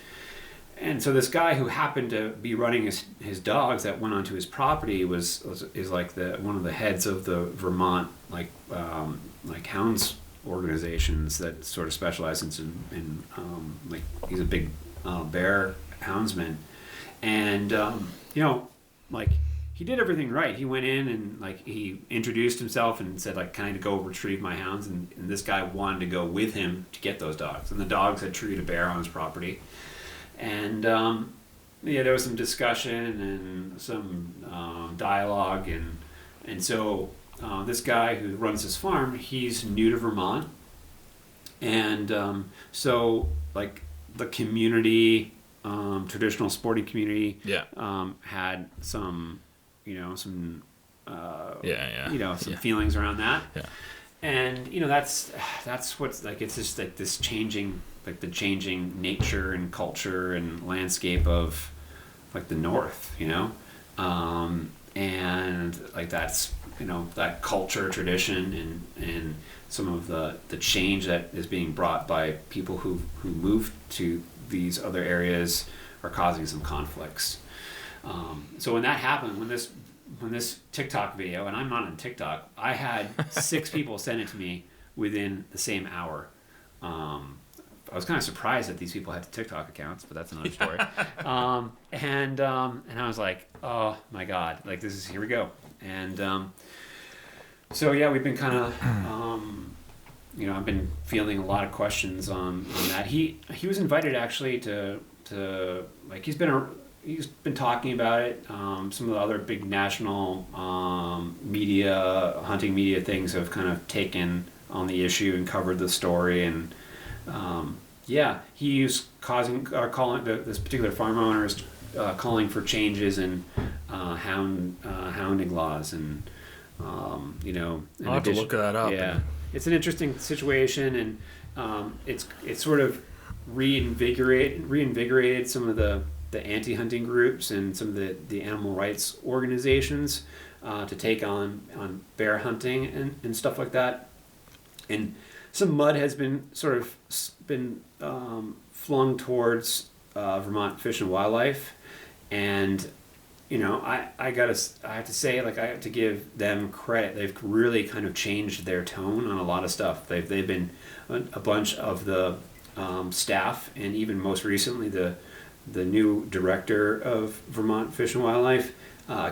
B: And so this guy who happened to be running his dogs that went onto his property is like one of the heads of the Vermont like hounds organizations that sort of specializes in like he's a big bear houndsman, and like he did everything right. He went in and like he introduced himself and said like, "Can I go retrieve my hounds?" And this guy wanted to go with him to get those dogs. And the dogs had treated a bear on his property, and there was some discussion and some dialogue, and so this guy who runs this farm, he's new to Vermont, and so like the community, traditional sporting community, had some, some feelings around that, and that's what's like, it's just like this changing, like the changing nature and culture and landscape of like the North, and like that's that culture, tradition, and some of the change that is being brought by people who moved to these other areas are causing some conflicts. So when that happened, when this TikTok video, and I'm not on TikTok, I had 6 people send it to me within the same hour. I was kind of surprised that these people had TikTok accounts, but that's another story. And I was like, oh my God, like this is, here we go. And so yeah, we've been kind of, I've been fielding a lot of questions on that. He was invited actually to like, he's been talking about it. Some of the other big national media, hunting media things have kind of taken on the issue and covered the story, and he's calling this particular farm owner is calling for changes in hounding laws, and
A: I'll have to look that up.
B: Yeah, it's an interesting situation, and it's sort of reinvigorated some of the anti-hunting groups and some of the animal rights organizations to take on bear hunting and stuff like that. And some mud has been flung towards Vermont Fish and Wildlife, and I have to say, like, I have to give them credit. They've really kind of changed their tone on a lot of stuff. They've been a bunch of the staff, and even most recently the new director of Vermont Fish and Wildlife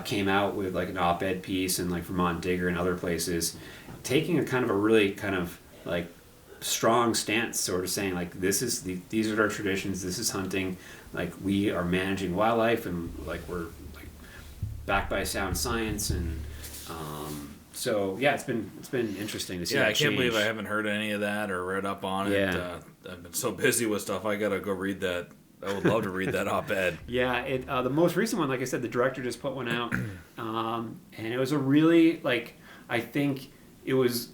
B: came out with like an op-ed piece in like Vermont Digger and other places, taking a kind of a really kind of like strong stance, sort of saying like, these are our traditions, this is hunting, like we are managing wildlife, and like we're like backed by sound science, and so yeah, it's been interesting to see.
A: Yeah,
B: that
A: I can't
B: change.
A: believe I haven't heard any of that or read up on it.
B: Yeah.
A: I've been so busy with stuff. I gotta go read that. I would love to read that op-ed.
B: Yeah, the most recent one, like I said, the director just put one out, and it was a really, like, I think it was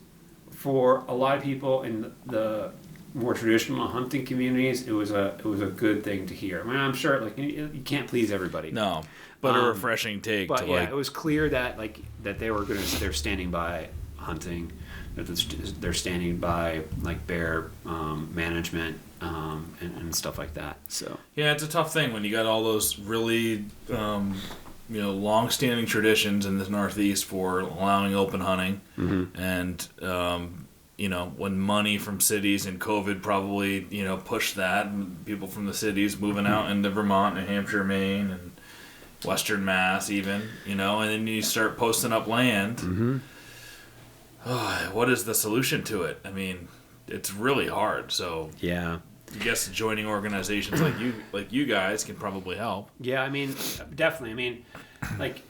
B: for a lot of people in the more traditional hunting communities, it was a good thing to hear. I mean, I'm sure like you can't please everybody.
A: No, but a refreshing take.
B: But yeah, it was clear that like that they're standing by hunting, that they're standing by like bear management and stuff like that. So
A: yeah, it's a tough thing when you got all those really long-standing traditions in the Northeast for allowing open hunting, and when money from cities and COVID probably pushed that, and people from the cities moving out into Vermont, New Hampshire, Maine, and Western Mass even, and then you start posting up land. What is the solution to it? I mean, it's really hard. So
B: yeah,
A: I guess joining organizations like you guys can probably help.
B: Yeah, I mean, definitely. I mean, like,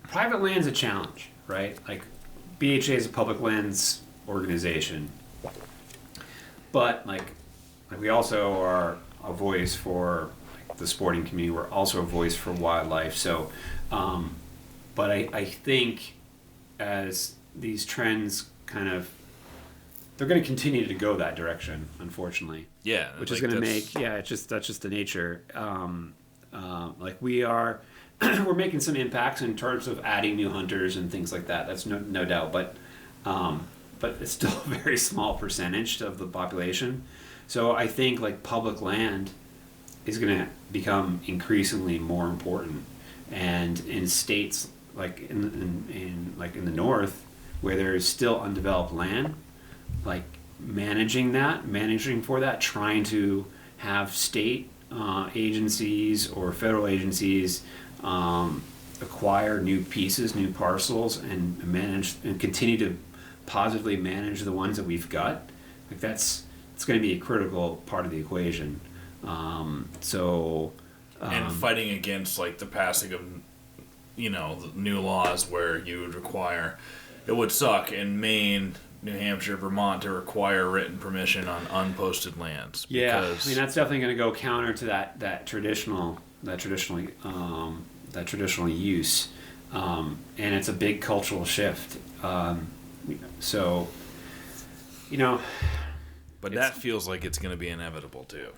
B: private land's a challenge, right? Like, BHA is a public lands organization, but like we also are a voice for like, the sporting community. We're also a voice for wildlife. So, but I think as these trends kind of, they're going to continue to go that direction, unfortunately.
A: Yeah,
B: which is going to make that's just the nature. Like we are, we're making some impacts in terms of adding new hunters and things like that. That's no doubt, but it's still a very small percentage of the population. So I think like public land is going to become increasingly more important, and in states like in the north where there is still undeveloped land, like managing for that, trying to have state agencies or federal agencies acquire new pieces, new parcels, and manage and continue to positively manage the ones that we've got. Like it's going to be a critical part of the equation.
A: And fighting against like the passing of, the new laws where you would require, it would suck in Maine, New Hampshire, Vermont to require written permission on unposted lands.
B: Yeah, I mean that's definitely going to go counter to that traditional use, and it's a big cultural shift.
A: But that feels like it's going to be inevitable too.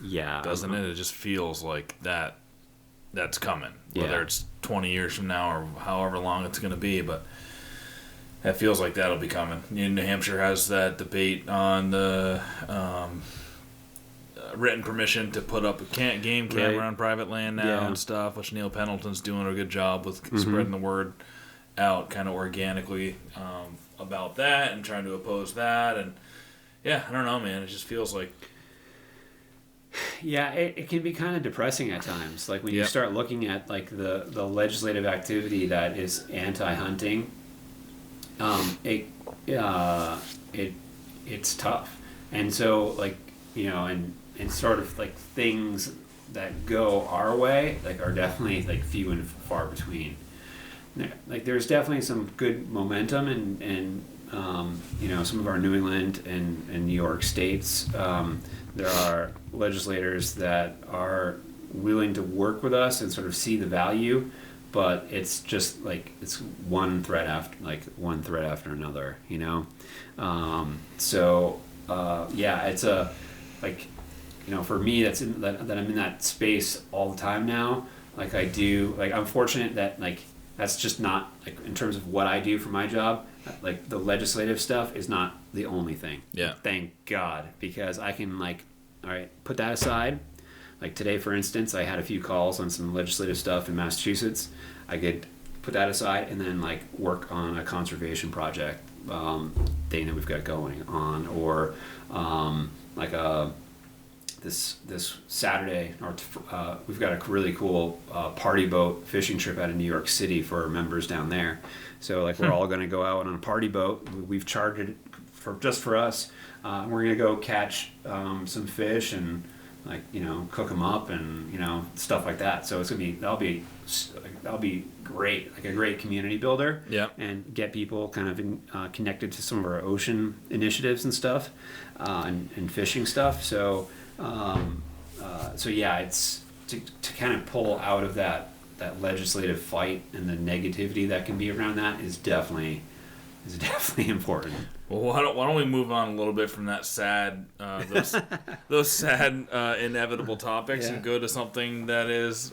B: Yeah,
A: doesn't it? It just feels like that's coming.
B: Yeah.
A: Whether it's 20 years from now or however long it's going to be, but that feels like that'll be coming. New Hampshire has that debate on the written permission to put up a game camera on private land now and stuff, which Neil Pendleton's doing a good job with spreading the word out kind of organically about that and trying to oppose that. And I don't know, man. It just feels like...
B: Yeah, it can be kind of depressing at times. Like when you start looking at like the legislative activity that is anti-hunting, it's tough. And so like, and sort of like things that go our way like are definitely like few and far between. Like there's definitely some good momentum and some of our New England and New York states. There are legislators that are willing to work with us and sort of see the value, but it's just like it's one threat after another, it's a like, for me that I'm in that space all the time now. Like I'm fortunate that like that's just not like in terms of what I do for my job. Like the legislative stuff is not the only thing.
A: Yeah.
B: Thank God, because I can put that aside. Like today, for instance, I had a few calls on some legislative stuff in Massachusetts. I could put that aside and then work on a conservation project thing that we've got going on, or this Saturday, we've got a really cool party boat fishing trip out of New York City for our members down there. So we're all going to go out on a party boat. We've chartered it just for us. We're going to go catch some fish and cook them up and stuff like that. So that'll be great, like a great community builder.
A: Yeah. And
B: get people kind of connected to some of our ocean initiatives and stuff, and fishing stuff. So it's to kind of pull out of that legislative fight and the negativity that can be around that is definitely important.
A: Well, why don't we move on a little bit from that sad, those sad inevitable topics and go to something that is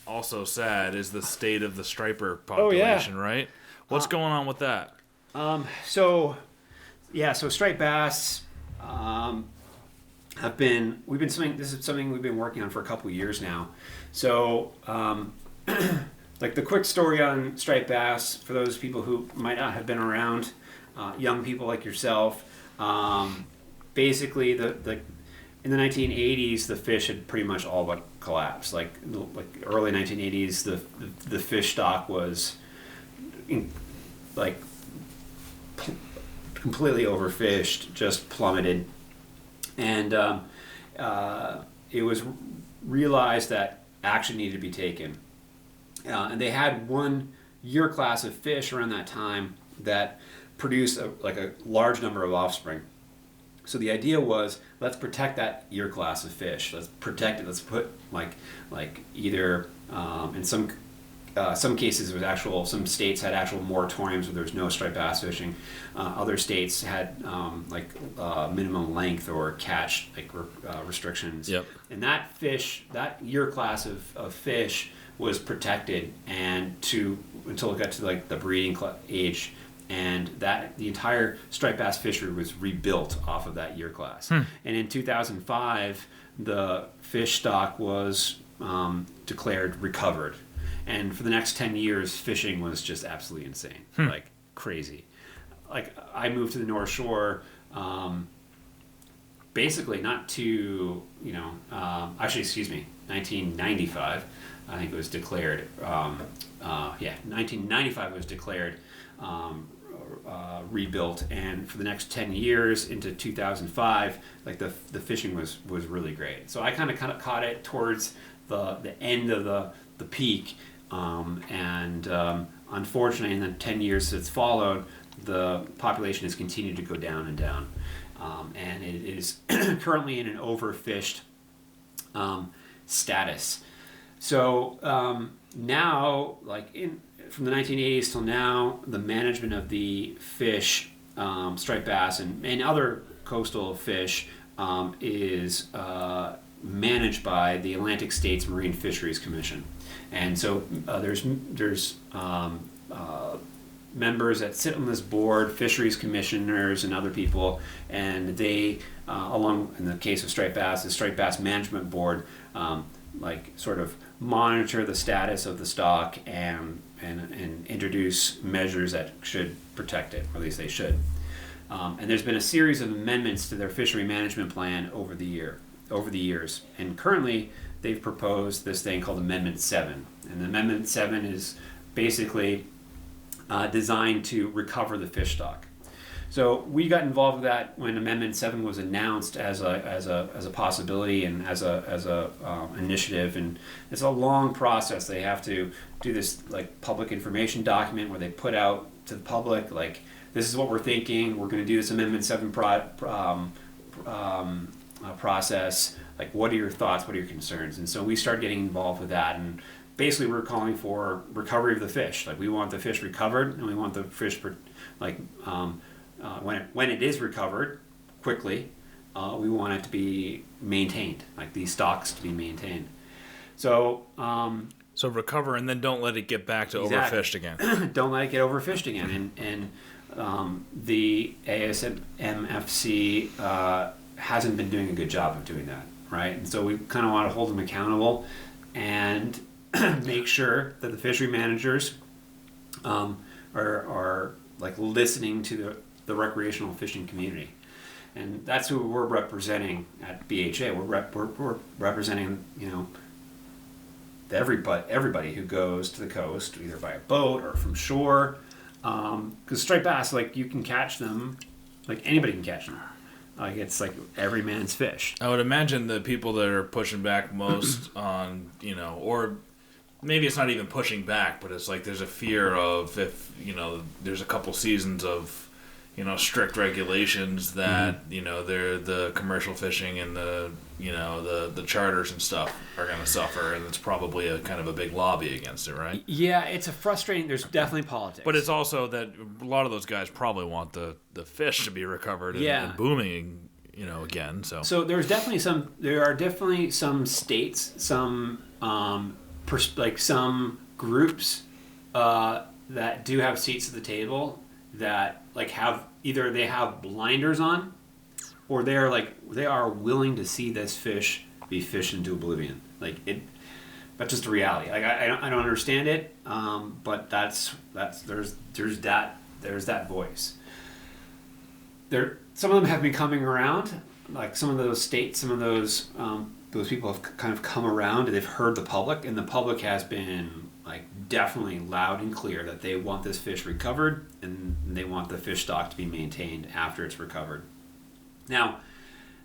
A: also sad, is the state of the striper population, right? What's going on with that?
B: So striped bass this is something we've been working on for a couple of years now. So like the quick story on striped bass for those people who might not have been around, young people like yourself, basically in the 1980s the fish had pretty much all but collapsed. Like early 1980s the fish stock was completely overfished, just plummeted, and it was realized that action needed to be taken. And they had one year class of fish around that time that produced a large number of offspring. So the idea was, let's protect that year class of fish. Let's protect it. Let's put either in some cases it was some states had actual moratoriums where there was no striped bass fishing. Other states had minimum length or catch restrictions.
A: Yep.
B: And that year class of fish was protected until it got to the breeding age, and that the entire striped bass fishery was rebuilt off of that year class. And in 2005, the fish stock was declared recovered. And for the next 10 years, fishing was just absolutely insane, crazy. I moved to the North Shore, basically not to, 1995. I think it was declared. 1995 was declared rebuilt, and for the next 10 years into 2005, like the fishing was really great. So I kind of caught it towards the end of the peak, and unfortunately, in the 10 years that's followed, the population has continued to go down and down, and it is currently in an overfished status. So now, like from the 1980s till now, the management of the fish, striped bass and other coastal fish, is managed by the Atlantic States Marine Fisheries Commission. And so there's members that sit on this board, fisheries commissioners and other people, and they, along in the case of striped bass, the Striped Bass Management Board, like sort of monitor the status of the stock and introduce measures that should protect it, or at least they should. And there's been a series of amendments to their fishery management plan over the years. And currently, they've proposed this thing called Amendment 7. And Amendment 7 is basically designed to recover the fish stock. So we got involved with that when Amendment 7 was announced as a possibility and as a initiative, and it's a long process. They have to do this like public information document where they put out to the public like, this is what we're thinking. We're going to do this Amendment 7 process. Like, what are your thoughts? What are your concerns? And so we started getting involved with that, and basically we're calling for recovery of the fish. Like, we want the fish recovered, and we want the fish when it is recovered quickly, we want it to be maintained, like these stocks to be maintained. So
A: so recover, and then don't let it get back to overfished again.
B: Don't let it get overfished again. And the ASMFC hasn't been doing a good job of doing that, right? And so we kind of want to hold them accountable and make sure that the fishery managers are like listening to the recreational fishing community. And that's who we're representing at BHA. We're representing, everybody who goes to the coast, either by a boat or from shore. Because striped bass, like, you can catch them, like anybody can catch them. Like, it's like every man's fish.
A: I would imagine the people that are pushing back most on, or maybe it's not even pushing back, but it's like there's a fear of if, there's a couple seasons of, strict regulations that, they're the commercial fishing and the charters and stuff are going to suffer, and it's probably a kind of a big lobby against it, right?
B: Yeah, it's a frustrating, there's definitely politics.
A: But it's also that a lot of those guys probably want the fish to be recovered and booming, again. So
B: there are definitely some states, some some groups that do have seats at the table that like have either they have blinders on, or they are willing to see this fish be fished into oblivion. Like, that's just a reality. Like, I don't understand it, but there's that voice. Some of them have been coming around. Like, some of those states, some of those people have kind of come around, and they've heard the public, and the public has been like definitely loud and clear that they want this fish recovered, and they want the fish stock to be maintained after it's recovered. Now,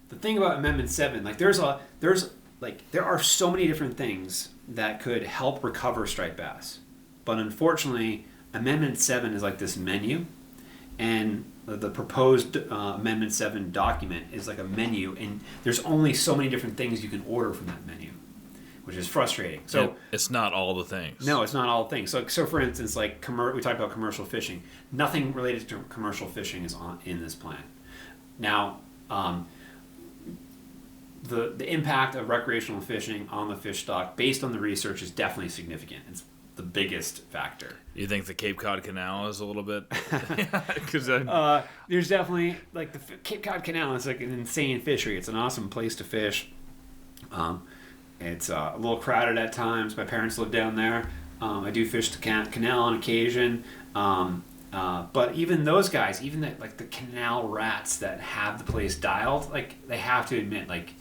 B: the thing about Amendment 7, like there are so many different things that could help recover striped bass, but unfortunately, Amendment 7 is like this menu, and the proposed Amendment 7 document is like a menu, and there's only so many different things you can order from that menu, which is frustrating. So
A: it's not all the things.
B: No, it's not all the things. So for instance, like we talked about commercial fishing. Nothing related to commercial fishing is in this plan. Now, the impact of recreational fishing on the fish stock, based on the research, is definitely significant. It's the biggest factor.
A: You think the Cape Cod Canal is a little bit?
B: Because there's definitely like the Cape Cod Canal is like an insane fishery. It's an awesome place to fish. It's a little crowded at times. My parents live down there. I do fish the canal on occasion. But even those guys, even the canal rats that have the place dialed, like, they have to admit, like,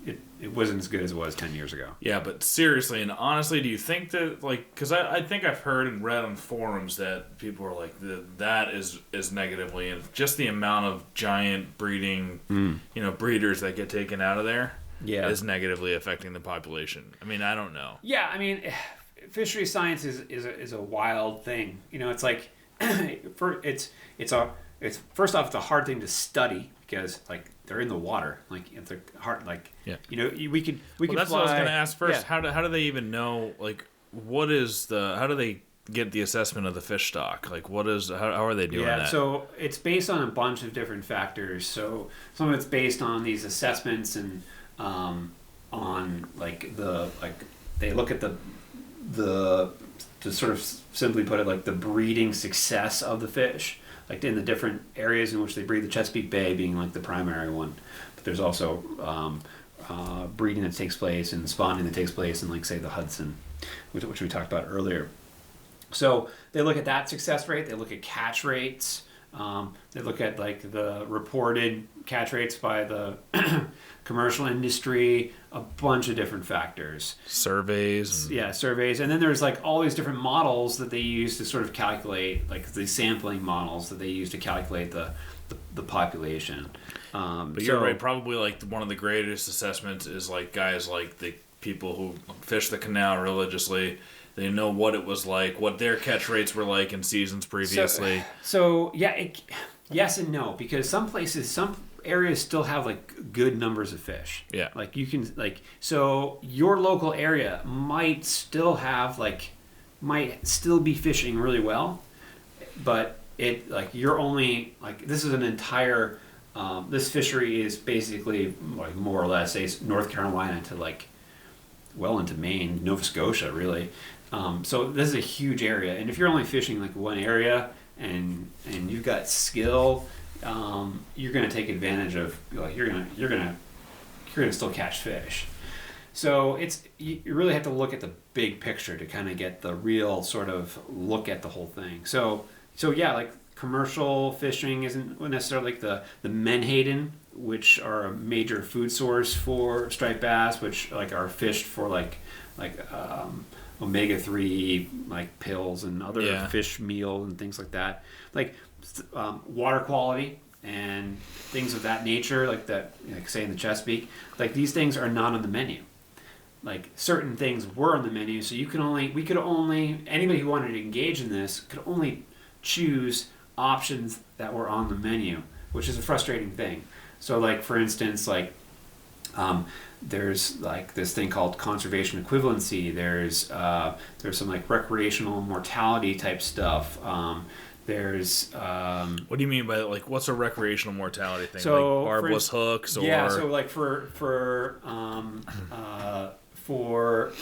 B: it wasn't as good as it was 10 years ago.
A: Yeah, but seriously and honestly, do you think that, like, because I think I've heard and read on forums that people are like, that is negatively, and just the amount of giant breeding, breeders that get taken out of there is negatively affecting the population. I mean, I don't know.
B: Yeah, I mean, fishery science is a wild thing. It's like, it's first off, it's a hard thing to study because, like, they're in the water. Like, it's a hard, like, we could
A: that's
B: fly.
A: what I was going to ask first.
B: Yeah.
A: How do they even know, like, how do they get the assessment of the fish stock? Like, how are they doing that?
B: So it's based on a bunch of different factors. So some of it's based on these assessments and on they look at the to sort of simply put it, like, the breeding success of the fish, like in the different areas in which they breed, the Chesapeake Bay being like the primary one. But there's also breeding that takes place and spawning that takes place in, like, say, the Hudson, which we talked about earlier. So they look at that success rate. They look at catch rates. They look at, like, the reported catch rates by the commercial industry, a bunch of different factors.
A: Surveys.
B: Surveys. And then there's, like, all these different models that they use to sort of calculate, like, the sampling models that they use to calculate the population.
A: But you're right. Probably, like, one of the greatest assessments is, like, guys like the people who fish the canal religiously. They know what it was like, what their catch rates were like in seasons previously.
B: Yes and no, because some areas still have, like, good numbers of fish.
A: Yeah.
B: Like, you can, like, so your local area might still be fishing really well, but you're only, like, this is an entire, this fishery is basically, like, more or less North Carolina to, like, well into Maine, Nova Scotia, really. So this is a huge area, and if you're only fishing, like, one area and you've got skill, you're going to take advantage of, like, you're going to still catch fish. So you really have to look at the big picture to kind of get the real sort of look at the whole thing. So yeah, like, commercial fishing isn't necessarily, like, the menhaden, which are a major food source for striped bass, which, like, are fished for like omega-3, like, pills and other fish meal and things like that, like, water quality and things of that nature, like that, like, say in the Chesapeake, like, these things are not on the menu. Like, certain things were on the menu, so anybody who wanted to engage in this could only choose options that were on the menu, which is a frustrating thing. So, like, for instance, like, there's, like, this thing called conservation equivalency. There's some, like, recreational mortality type stuff. There's
A: what do you mean by, like, what's a recreational mortality thing?
B: So,
A: like barbless hooks, or
B: so, like, for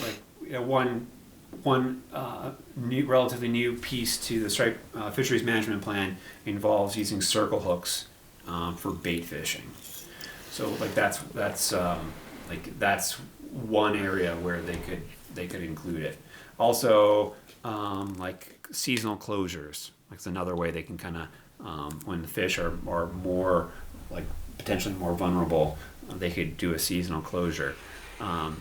B: like, one relatively new piece to the striped fisheries management plan involves using circle hooks for bait fishing. So, like, that's one area where they could include it. Also, like, seasonal closures. Like, it's another way they can kind of, when the fish are more, like, potentially more vulnerable, they could do a seasonal closure.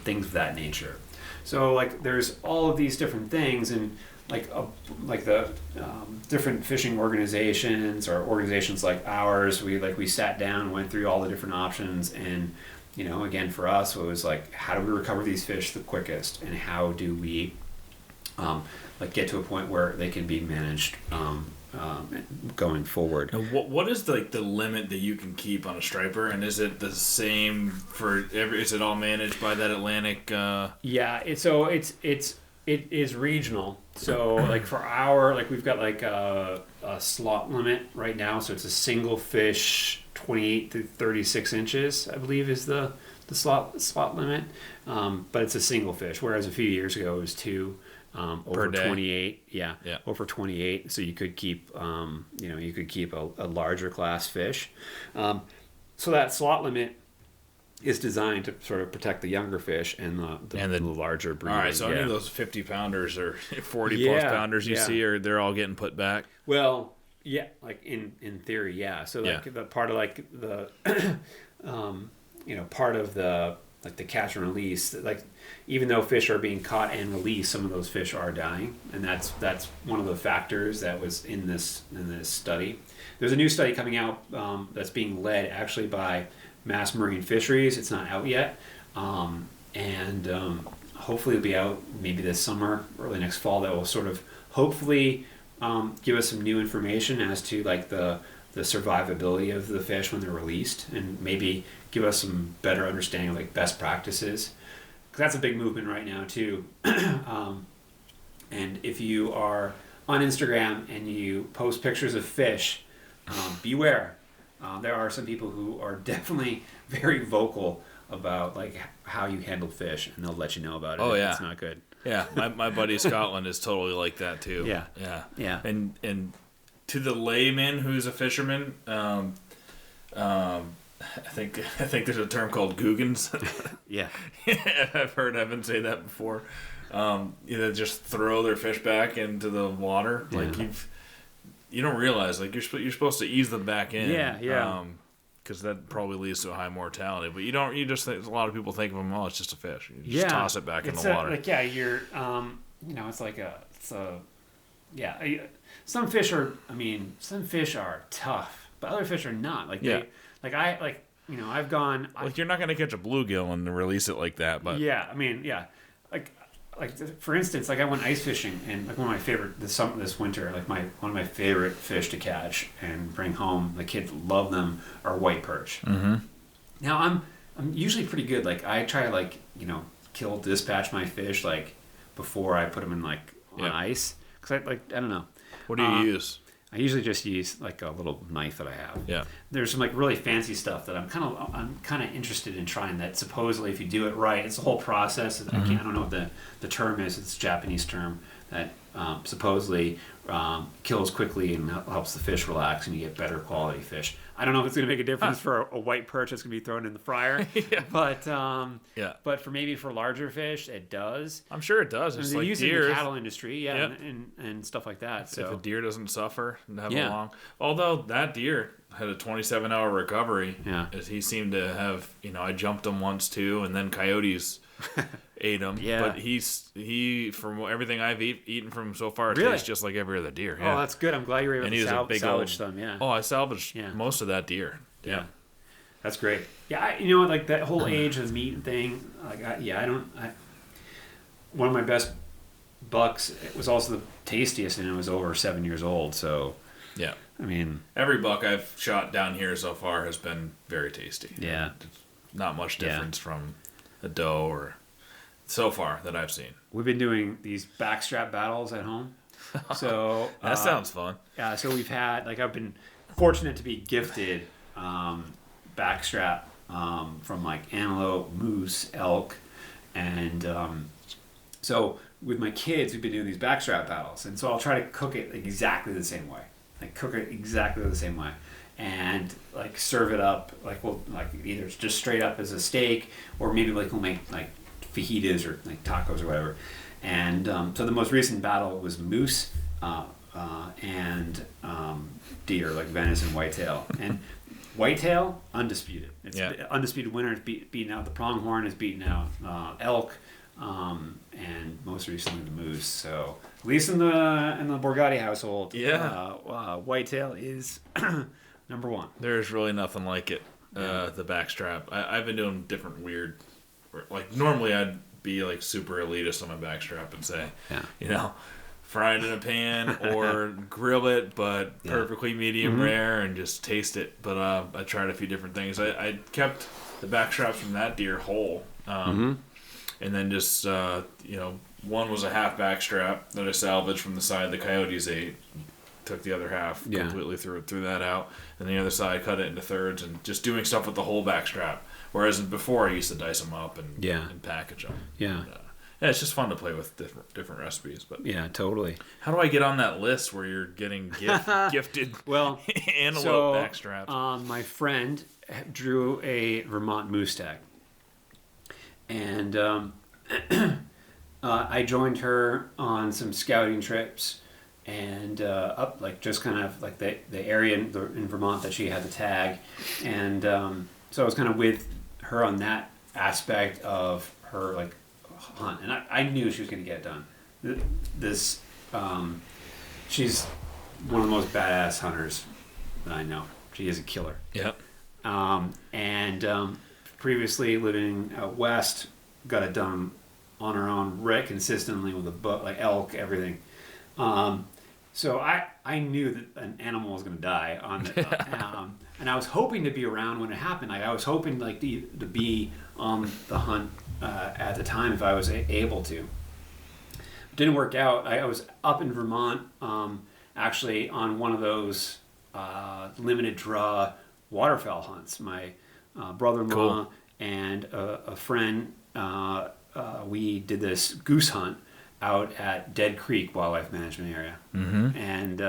B: Things of that nature. So, like, there's all of these different things, and like the different fishing organizations or organizations like ours, we sat down and went through all the different options, and, you know, again, for us, it was like, how do we recover these fish the quickest, and how do we like, get to a point where they can be managed going forward.
A: Now, what is the limit that you can keep on a striper, and is it the same for is it all managed by that Atlantic?
B: Yeah, it is regional. So, like, for we've got, like, a slot limit right now, so it's a single fish, 28 to 36 inches, I believe, is the slot limit. But it's a single fish, whereas a few years ago it was two. Over 28, over 28. So you could keep, a larger class fish. So that slot limit is designed to sort of protect the younger fish and the larger breeders.
A: All right, so any of those 50 pounders or 40 plus pounders you see, they're all getting put back.
B: Well, yeah, like, in theory, yeah. So, like, the part of, like, the part of the like the catch and release, like even though fish are being caught and released, some of those fish are dying, and that's one of the factors that was in this study. There's a new study coming out that's being led actually by Mass Marine Fisheries. It's not out yet, and hopefully it'll be out maybe this summer, early next fall. That will sort of hopefully give us some new information as to like the survivability of the fish when they're released, and maybe give us some better understanding of like best practices, because that's a big movement right now too. And if you are on Instagram and you post pictures of fish, beware. There are some people who are definitely very vocal about like how you handle fish, and they'll let you know about it.
A: Oh,
B: if
A: yeah.
B: It's not good.
A: Yeah, my buddy Scotland is totally like that too.
B: Yeah.
A: Yeah. And to the layman who's a fisherman, I think there's a term called googans.
B: Yeah.
A: I've heard Evan say that before. Just throw their fish back into the water.
B: Yeah.
A: Like you don't realize like you're supposed to ease them back in.
B: Yeah.
A: Because that probably leads to a high mortality. But you don't. You just think, a lot of people think of them. Oh, it's just a fish. You just toss it back in the water.
B: You're it's like some fish are tough, but other fish are not. I've gone.
A: Like you're not going to catch a bluegill and release it like that. But
B: Like for instance, like I went ice fishing, and like one of my favorite this winter, like one of my favorite fish to catch and bring home. The kids love them, are white perch.
A: Mm-hmm.
B: Now I'm usually pretty good. Like I try to dispatch my fish like before I put them in on ice, because I don't know.
A: What do you use?
B: I usually just use like a little knife that I have.
A: Yeah.
B: There's some like really fancy stuff that I'm kind of interested in trying. That supposedly, if you do it right, it's a whole process.
A: Mm-hmm.
B: I don't know what the term is. It's a Japanese term that supposedly kills quickly and helps the fish relax, and you get better quality fish. I don't know if it's going to make a difference for a white perch that's going to be thrown in the fryer, but for larger fish, it does.
A: I'm sure it does. It's like
B: use it
A: deer.
B: in the cattle industry, and stuff like that. So
A: if a deer doesn't suffer and have a long, although that deer had a 27-hour recovery, as he seemed to have. I jumped him once too, and then coyotes ate him. Yeah, but he from everything I've eaten from him so far, it tastes just like every other deer. Yeah.
B: Oh, that's good. I'm glad you were able to salvage some. Yeah.
A: Oh, I salvaged most of that deer. Yeah.
B: That's great. Yeah, like that whole age of meat thing. One of my best bucks, it was also the tastiest, and it was over 7 years old. So,
A: yeah.
B: I mean,
A: every buck I've shot down here so far has been very tasty.
B: Yeah.
A: Not much difference from a doe or so far that I've seen. We've
B: been doing these backstrap battles at home. So
A: that sounds fun.
B: Yeah, so we've had I've been fortunate to be gifted backstrap from like antelope, moose, elk, and so with my kids we've been doing these backstrap battles, and so I'll try to cook it exactly the same way. And like serve it up either just straight up as a steak, or maybe we'll make like fajitas or like tacos or whatever. And so the most recent battle was moose and deer, like venison, whitetail. And whitetail, undisputed. It's undisputed winner. It's beaten out the pronghorn. It's beaten out elk, and most recently the moose. So at least in the Borgatti household, whitetail is number one.
A: There's really nothing like it. The backstrap. I've been doing different weird. Like normally I'd be like super elitist on my backstrap and say, fry it in a pan or grill it, but perfectly medium rare, and just taste it. But I tried a few different things. I kept the backstraps from that deer whole, and then just one was a half backstrap that I salvaged from the side the coyotes ate. Took the other half, completely threw that out, and the other side cut it into thirds, and just doing stuff with the whole backstrap. Whereas before I used to dice them up and package them. Yeah. It's just fun to play with different recipes. But
B: yeah, totally.
A: How do I get on that list where you're getting gifted antelope backstraps?
B: My friend drew a Vermont moose tag, and I joined her on some scouting trips, and up just kind of like the area in Vermont that she had the tag, and so I was kind of with her on that aspect of her like hunt, and I knew she was going to get it done. This she's one of the most badass hunters that I know. She is a killer.
A: Yep.
B: Previously living out west, got it done on her own, right, consistently with a book, like elk, everything. So I knew that an animal was going to die on the, and I was hoping to be around when it happened. Like I was hoping like to be on the hunt at the time if I was able to. It didn't work out. I was up in Vermont, actually on one of those limited draw waterfowl hunts. My brother-in-law and a friend, we did this goose hunt out at Dead Creek Wildlife Management Area.
A: Mm-hmm.
B: And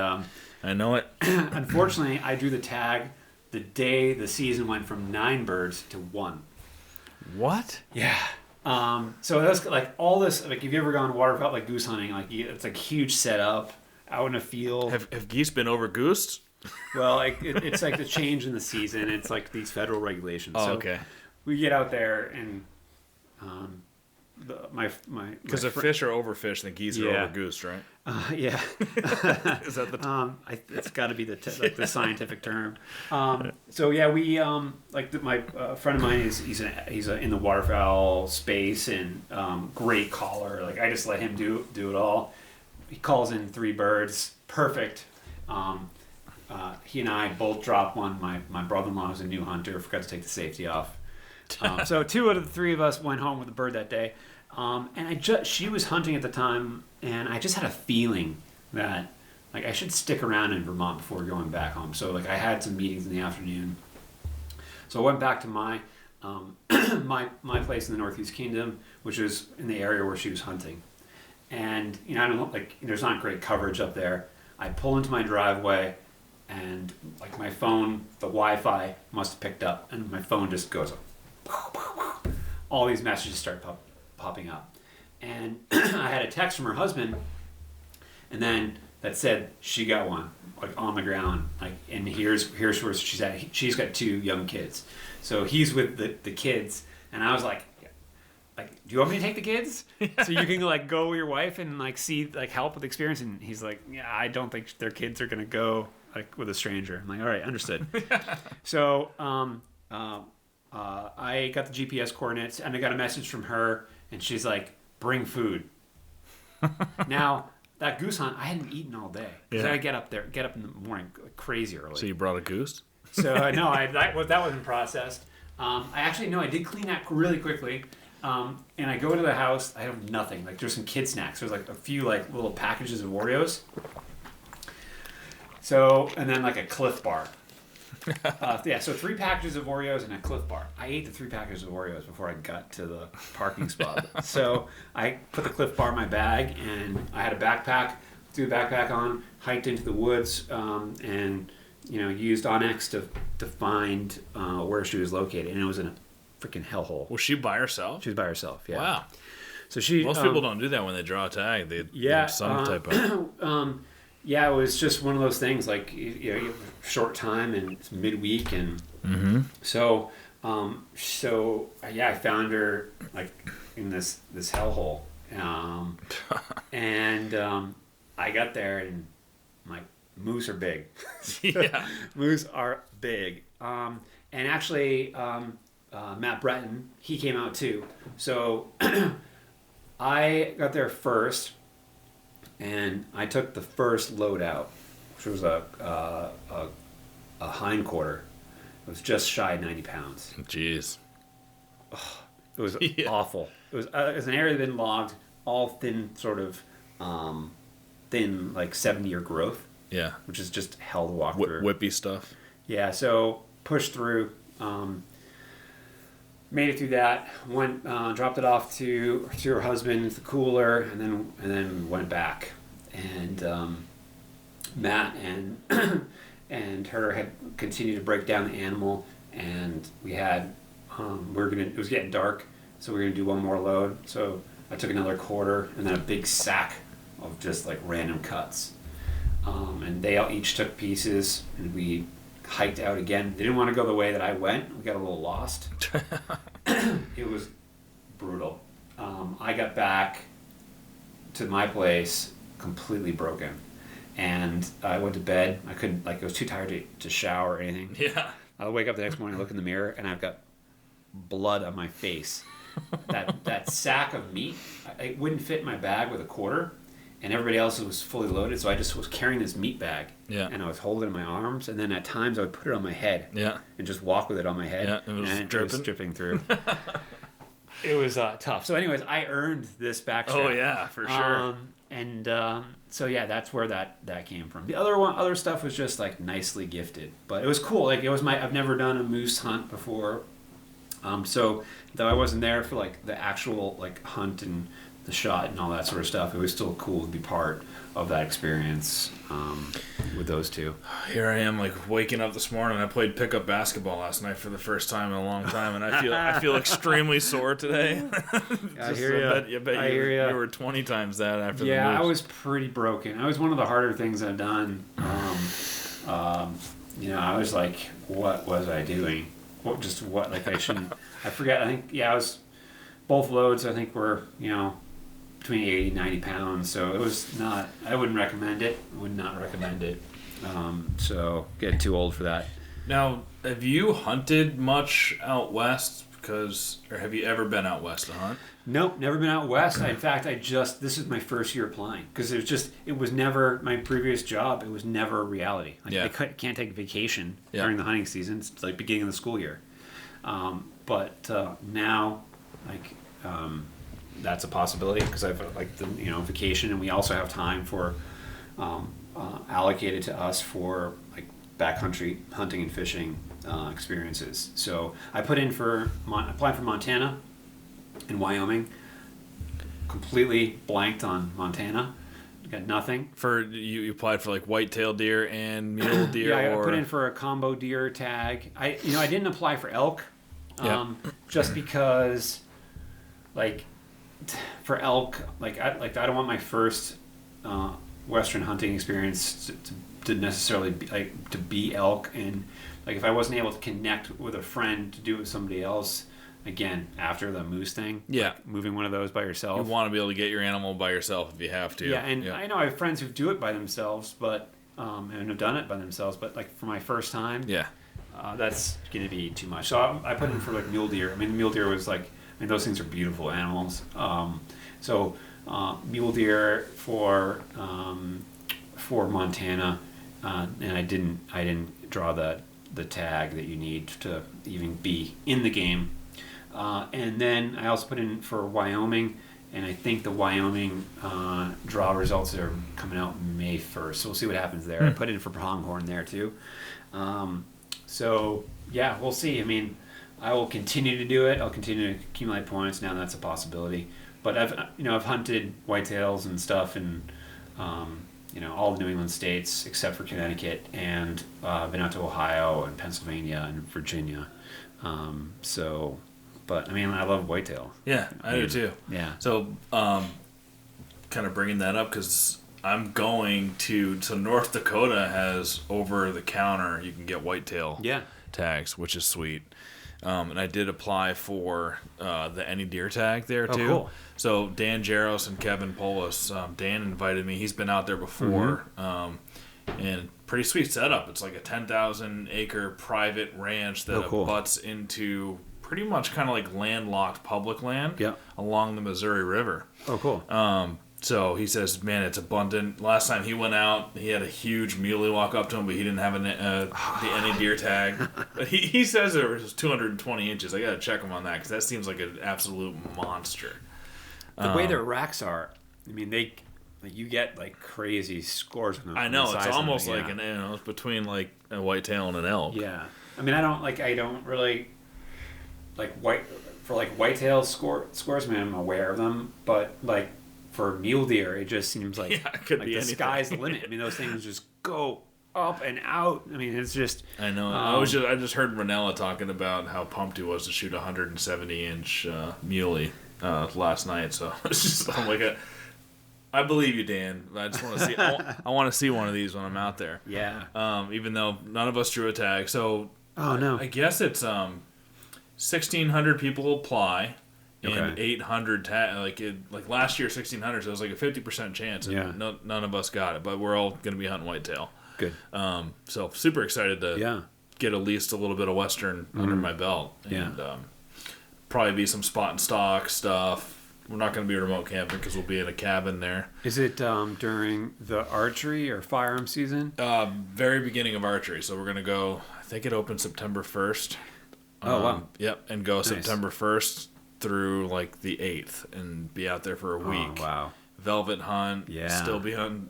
A: I know it.
B: unfortunately, I drew the tag the day the season went from 9 birds to 1.
A: What?
B: Yeah. So that's like all this. Like, if you ever gone waterfowl like goose hunting, like it's like huge setup out in a field.
A: Have geese been over goosed?
B: Well, it's like the change in the season. It's like these federal regulations.
A: Oh,
B: so
A: okay.
B: We get out there and
A: because if fish are overfished, then geese are over goosed, right?
B: Yeah.
A: Is that the
B: it's got to be the scientific term. So yeah, we my friend of mine he's in the waterfowl space and great caller. Like I just let him do it all. He calls in 3 birds, perfect. He and I both dropped one. My brother-in-law was a new hunter, forgot to take the safety off. So 2 out of the 3 of us went home with a bird that day. And she was hunting at the time, and I just had a feeling that like I should stick around in Vermont before going back home. So like I had some meetings in the afternoon. So I went back to my my place in the Northeast Kingdom, which was in the area where she was hunting. And I don't know, like there's not great coverage up there. I pull into my driveway, and like my phone, the Wi-Fi must have picked up, and my phone just goes up. All these messages start popping up, and I had a text from her husband, and then that said she got one like on the ground, like, and here's where she's at. She's got 2 young kids, so he's with the kids, and I was like, do you want me to take the kids so you can like go with your wife and like see like help with the experience? And he's like, yeah, I don't think their kids are gonna go like with a stranger. I'm like, all right, understood. So I got the GPS coordinates, and I got a message from her, and she's like, bring food. Now, that goose hunt, I hadn't eaten all day. So I get up in the morning like crazy early.
A: So you brought a goose?
B: So no, that wasn't processed. I did clean that really quickly. And I go to the house, I have nothing. Like there's some kid snacks. There's like a few like little packages of Oreos. So, and then like a Cliff Bar. So 3 packages of Oreos and a Cliff Bar. I ate the 3 packages of Oreos before I got to the parking spot. So I put the Cliff Bar in my bag, and I had a backpack, threw the backpack on, hiked into the woods, and used Onyx to find where she was located. And it was in a freaking hellhole.
A: Was she by herself?
B: She was by herself, yeah.
A: Wow.
B: So she
A: most people don't do that when they draw a tag. They have some type of
B: yeah, it was just one of those things, like you have a short time and it's midweek, and so I found her like in this hellhole, and I got there, and like moose are big.
A: Yeah,
B: moose are big, and actually Matt Breton, he came out too. So I got there first, and I took the first load out, which was a hindquarter. It was just shy of 90 pounds.
A: Jeez.
B: Oh, it was awful. It was an area that had been logged, all thin, sort of thin, like 7-year growth.
A: Yeah.
B: Which is just hell to walk through.
A: Whippy stuff.
B: Yeah, so pushed through. Made it through that. Went, dropped it off to her husband, the cooler, and then went back. And Matt and her had continued to break down the animal, and we had it was getting dark, so we were gonna do one more load. So I took another quarter and then a big sack of just like random cuts, and they all each took pieces, and we hiked out again. They didn't want to go the way that I went. We got a little lost. It was brutal. I got back to my place completely broken, and I went to bed. I couldn't, like, I was too tired to shower or anything.
A: Yeah.
B: I wake up the next morning, look in the mirror, and I've got blood on my face. That sack of meat, it wouldn't fit in my bag with a quarter, and everybody else was fully loaded, so I just was carrying this meat bag.
A: Yeah.
B: And I was holding it in my arms, and then at times I would put it on my head.
A: Yeah.
B: And just walk with it on my head.
A: Yeah, it was
B: dripping through. It was tough. So anyways, I earned this backstrap.
A: Oh yeah, for sure.
B: So yeah, that's where that came from. The other stuff was just like nicely gifted, but it was cool. Like, I've never done a moose hunt before. So though I wasn't there for like the actual like hunt and the shot and all that sort of stuff, it was still cool to be part of that experience with those two.
A: Here I am, like, waking up this morning. I played pickup basketball last night for the first time in a long time, and I feel extremely sore today.
B: I hear you.
A: I bet you were 20 times that after the move.
B: Yeah, I was pretty broken. It was one of the harder things I've done. I was like, what was I doing? Like, I shouldn't. I forget. I think, I was, both loads I think were, between 80 and 90 pounds. So it was not, I wouldn't recommend it. Would not recommend it. So getting too old for that.
A: Now, have you hunted much out west? Or have you ever been out west to hunt?
B: Nope, never been out west. In fact, this is my first year applying, because it was never my previous job. It was never a reality. Like, I can't take vacation during the hunting season. It's like beginning of the school year. But now, like, that's a possibility, because I've like the vacation, and we also have time for allocated to us for like backcountry hunting and fishing experiences. So I applied for Montana and Wyoming. Completely blanked on Montana. Got nothing.
A: For you applied for like whitetail deer and mule deer.
B: Yeah, I put in for a combo deer tag. I didn't apply for elk, just because, like, for elk, like I don't want my first Western hunting experience to necessarily be elk, and like, if I wasn't able to connect with a friend to do it with somebody else, again, after the moose thing, like moving one of those by yourself.
A: You want to be able to get your animal by yourself if you have to.
B: Yeah, and I know I have friends who do it by themselves, but and have done it by themselves, but like, for my first time, that's going to be too much. So I put in for like mule deer. I mean, the mule deer was like, those things are beautiful animals. So mule deer for Montana, and I didn't draw the tag that you need to even be in the game. And then I also put in for Wyoming, and I think the Wyoming draw results are coming out May 1st. So we'll see what happens there. I put in for pronghorn there too. So yeah, we'll see. I mean, I will continue to do it. I'll continue to accumulate points. Now that's a possibility. But I've hunted whitetails and stuff in all the New England states except for Connecticut, and been out to Ohio and Pennsylvania and Virginia. But I mean, I love whitetail.
A: Yeah, I do too.
B: Yeah.
A: So, kind of bringing that up, because I'm going to North Dakota has over the counter, you can get whitetail tags, which is sweet. And I did apply for the Any Deer tag there too.
B: Cool.
A: So Dan Jaros and Kevin Polis, Dan invited me. He's been out there before, and pretty sweet setup. It's like a 10,000 acre private ranch that abuts into pretty much kind of like landlocked public land along the Missouri River.
B: Oh, cool.
A: So he says, man, it's abundant. Last time he went out, he had a huge muley walk up to him, but he didn't have the Any Deer tag. But he says it was 220 inches. I got to check him on that, because that seems like an absolute monster.
B: The way their racks are, I mean, you get like crazy scores.
A: I know, it's almost like it's between like a whitetail and an elk.
B: Yeah. I mean, I don't really like whitetail scores. I mean, I'm aware of them, but like, for mule deer, it just seems like,
A: it could be
B: the
A: anything.
B: Sky's the limit. I mean, those things just go up and out. I mean, it's just.
A: I know. I just heard Ranella talking about how pumped he was to shoot a 170-inch muley last night. So I'm like, I believe you, Dan. I just want to see. I want to see one of these when I'm out there.
B: Yeah.
A: Even though none of us drew a tag, so
B: no.
A: I guess it's 1,600 people apply. And
B: Okay.
A: 800 like last year 1,600, so it was like a 50% chance, and
B: Yeah.
A: none of us got it, but we're all going to be hunting whitetail.
B: Good.
A: So super excited to get at least a little bit of Western under my belt, and probably be some spot and stock stuff. We're not going to be remote camping because we'll be in a cabin there.
B: Is it during the archery or firearm season?
A: Very beginning of archery, so we're going to go. I think it opens September 1st.
B: Oh wow.
A: Yep, and go
B: Nice.
A: September 1st through like the 8th, and be out there for a week.
B: Oh, wow.
A: Velvet hunt.
B: Yeah.
A: Still be on,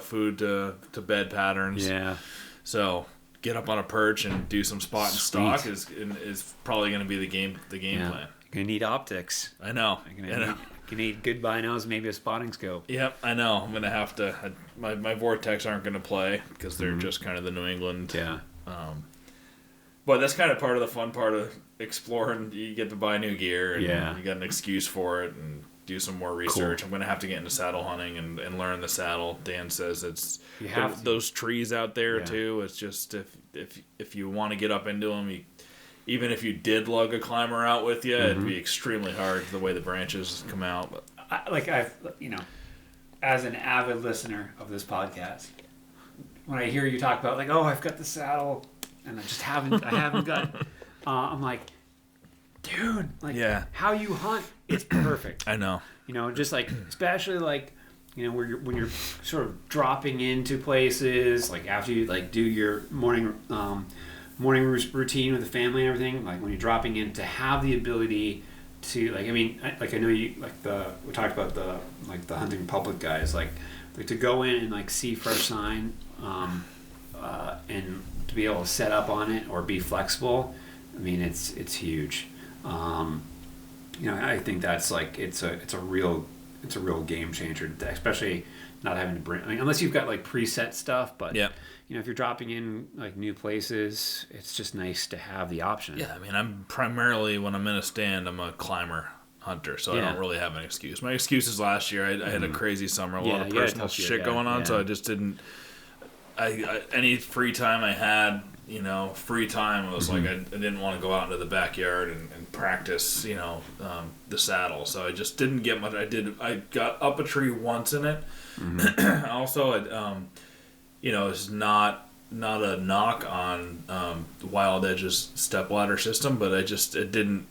A: food to bed patterns.
B: Yeah.
A: So get up on a perch and do some spot and stock
B: Sweet.
A: is probably going to be the game plan.
B: You're gonna need optics.
A: I know.
B: You're gonna need good binos, maybe a spotting scope.
A: Yep, I know. I'm gonna have to. My Vortex aren't gonna play because they're just kind of the New England.
B: Yeah.
A: But that's kind of part of the fun part of exploring. You get to buy new gear, and
B: Yeah.
A: you got an excuse for it, and do some more research.
B: Cool.
A: I'm gonna have to get into saddle hunting and learn the saddle. Dan says it's
B: You have to.
A: those trees out there
B: Yeah.
A: too. It's just if you want to get up into them, even if you did lug a climber out with you, it'd be extremely hard the way the branches come out. But
B: I've as an avid listener of this podcast, when I hear you talk about like, oh, I've got the saddle, and I haven't got, I'm like, dude, like, how you hunt, it's perfect.
A: I know.
B: Just like, especially like, when you're sort of dropping into places, like after you like do your morning routine with the family and everything, like when you're dropping in, to have the ability to I know you we talked about the hunting public guys, like to go in and like see fresh sign, and to be able to set up on it or be flexible. I mean, it's huge. I think that's like it's a real game changer, especially not having to bring. I mean, unless you've got like preset stuff, but if you're dropping in like new places, it's just nice to have the option.
A: Yeah, I mean, I'm primarily, when I'm in a stand, I'm a climber hunter, so I don't really have an excuse. My excuse is last year I had a crazy summer, a lot of personal shit going on, so I just didn't. Any free time I had, I was like I didn't want to go out into the backyard and practice, the saddle. So I just didn't get much. I got up a tree once in it. Also, it's not a knock on Wild Edge's stepladder system, but it didn't,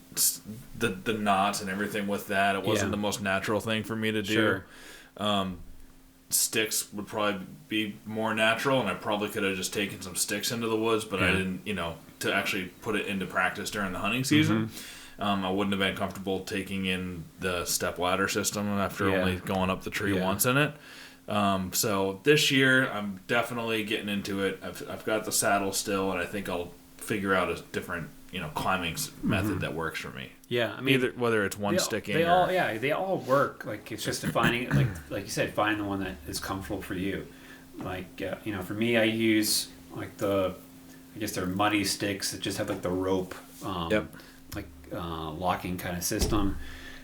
A: the knots and everything with that, it wasn't the most natural thing for me to do.
B: Sure.
A: Sticks would probably be more natural, and I probably could have just taken some sticks into the woods, but I didn't, to actually put it into practice during the hunting season. I wouldn't have been comfortable taking in the stepladder system after only going up the tree once in it. So this year I'm definitely getting into it. I've got the saddle still, and I think I'll figure out a different, climbing method that works for me.
B: Yeah, I mean,
A: whether it's one sticking.
B: They all work. Like, it's just defining, like you said, find the one that is comfortable for you. Like, for me, I use like I guess they're muddy sticks that just have like the rope, locking kind of system.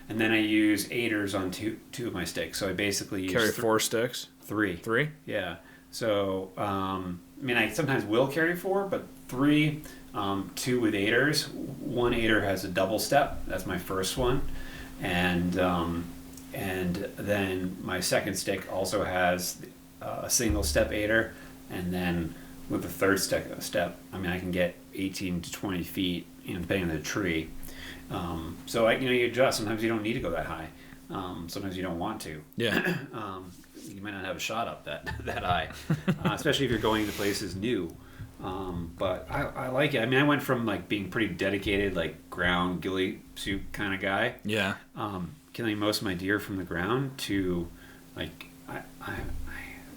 B: And then I use aiders on two of my sticks. So I basically use
A: carry 4 sticks.
B: 3.
A: 3?
B: Yeah. So I sometimes will carry 4, but 3. 2 with aiders. 1 aider has a double step. That's my first one, and then my second stick also has a single step aider, and then with the third step, I can get 18 to 20 feet, depending on the tree. So you adjust. Sometimes you don't need to go that high. Sometimes you don't want to.
A: Yeah.
B: You might not have a shot up that high, especially if you're going to places new. But I like it. I mean, I went from like being pretty dedicated, like ground ghillie suit kind of guy.
A: Yeah.
B: Killing most of my deer from the ground to like I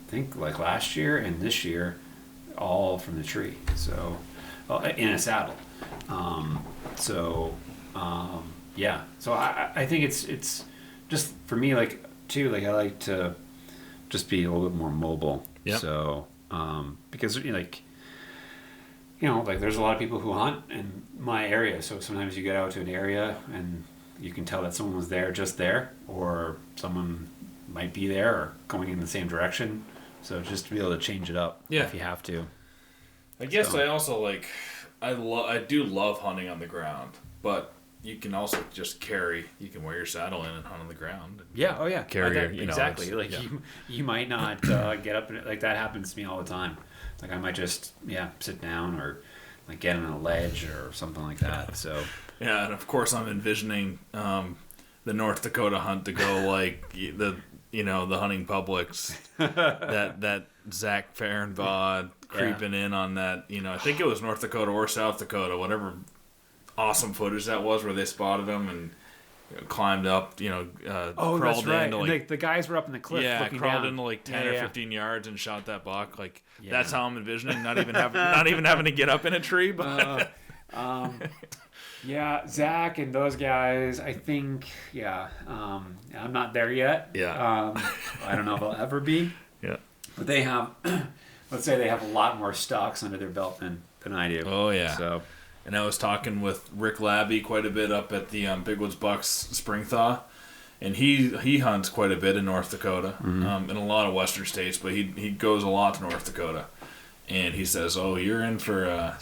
B: think like last year and this year, all from the tree. So in a saddle. Yeah. So I think it's just for me, like too, like I like to just be a little bit more mobile.
A: Yep.
B: So because there's a lot of people who hunt in my area, so sometimes you get out to an area and you can tell that someone was just there, or someone might be there or going in the same direction. So just to be able to change it up if you have to.
A: I guess I also I do love hunting on the ground, but you can also just carry. You can wear your saddle in and hunt on the ground.
B: Yeah. Oh yeah.
A: Carry your,
B: exactly. Like you might not get up and like that happens to me all the time. Like I might just sit down or like get on a ledge or something like that. So
A: yeah, and of course I'm envisioning the North Dakota hunt to go like the hunting publics that Zach Fehrenbad creeping in on that. I think it was North Dakota or South Dakota, whatever awesome footage that was where they spotted him and climbed up. Crawled
B: that's right.
A: into
B: And the guys were up in the cliff.
A: looking crawled
B: down.
A: into like 10 or 15 yards and shot that buck. Like that's how I'm envisioning. Not even having to get up in a tree, but.
B: Yeah, Zach and those guys, I think, I'm not there yet.
A: Yeah.
B: I don't know if I'll ever be.
A: Yeah.
B: But they have, let's say they have a lot more stocks under their belt than I do.
A: Oh, yeah.
B: So,
A: and I was talking with Rick Labby quite a bit up at the Big Woods Bucks Spring Thaw. And he hunts quite a bit in North Dakota, in a lot of western states, but he goes a lot to North Dakota. And he says, oh, you're in for,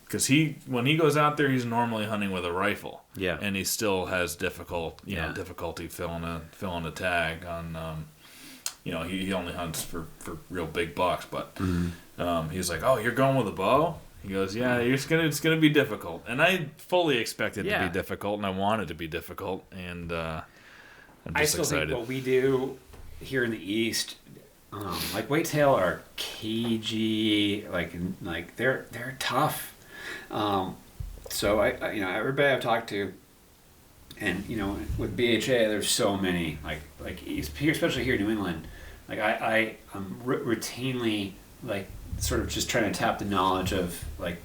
A: because when he goes out there, he's normally hunting with a rifle.
B: Yeah.
A: And he still has difficulty filling a tag on, he only hunts for real big bucks. But he's like, oh, you're going with a bow? He goes, yeah, it's gonna be difficult. And I fully expect it to be difficult, and I want it to be difficult. And I'm just excited.
B: Think what we do here in the East, like whitetail are cagey, like they're tough. So I everybody I've talked to, and with BHA, there's so many like especially here in New England, like I'm routinely like sort of just trying to tap the knowledge of like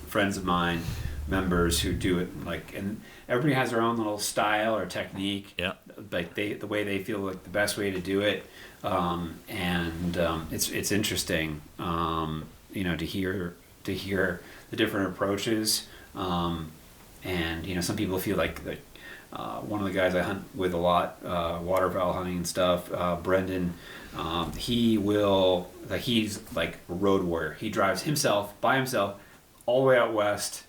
B: friends of mine, members who do it and everybody has their own little style or technique.
A: Yeah.
B: Like the way they feel like the best way to do it, it's interesting, to hear the different approaches, and some people feel like one of the guys I hunt with a lot, waterfowl hunting and stuff, Brendan, he's like a road warrior. He drives by himself all the way out west,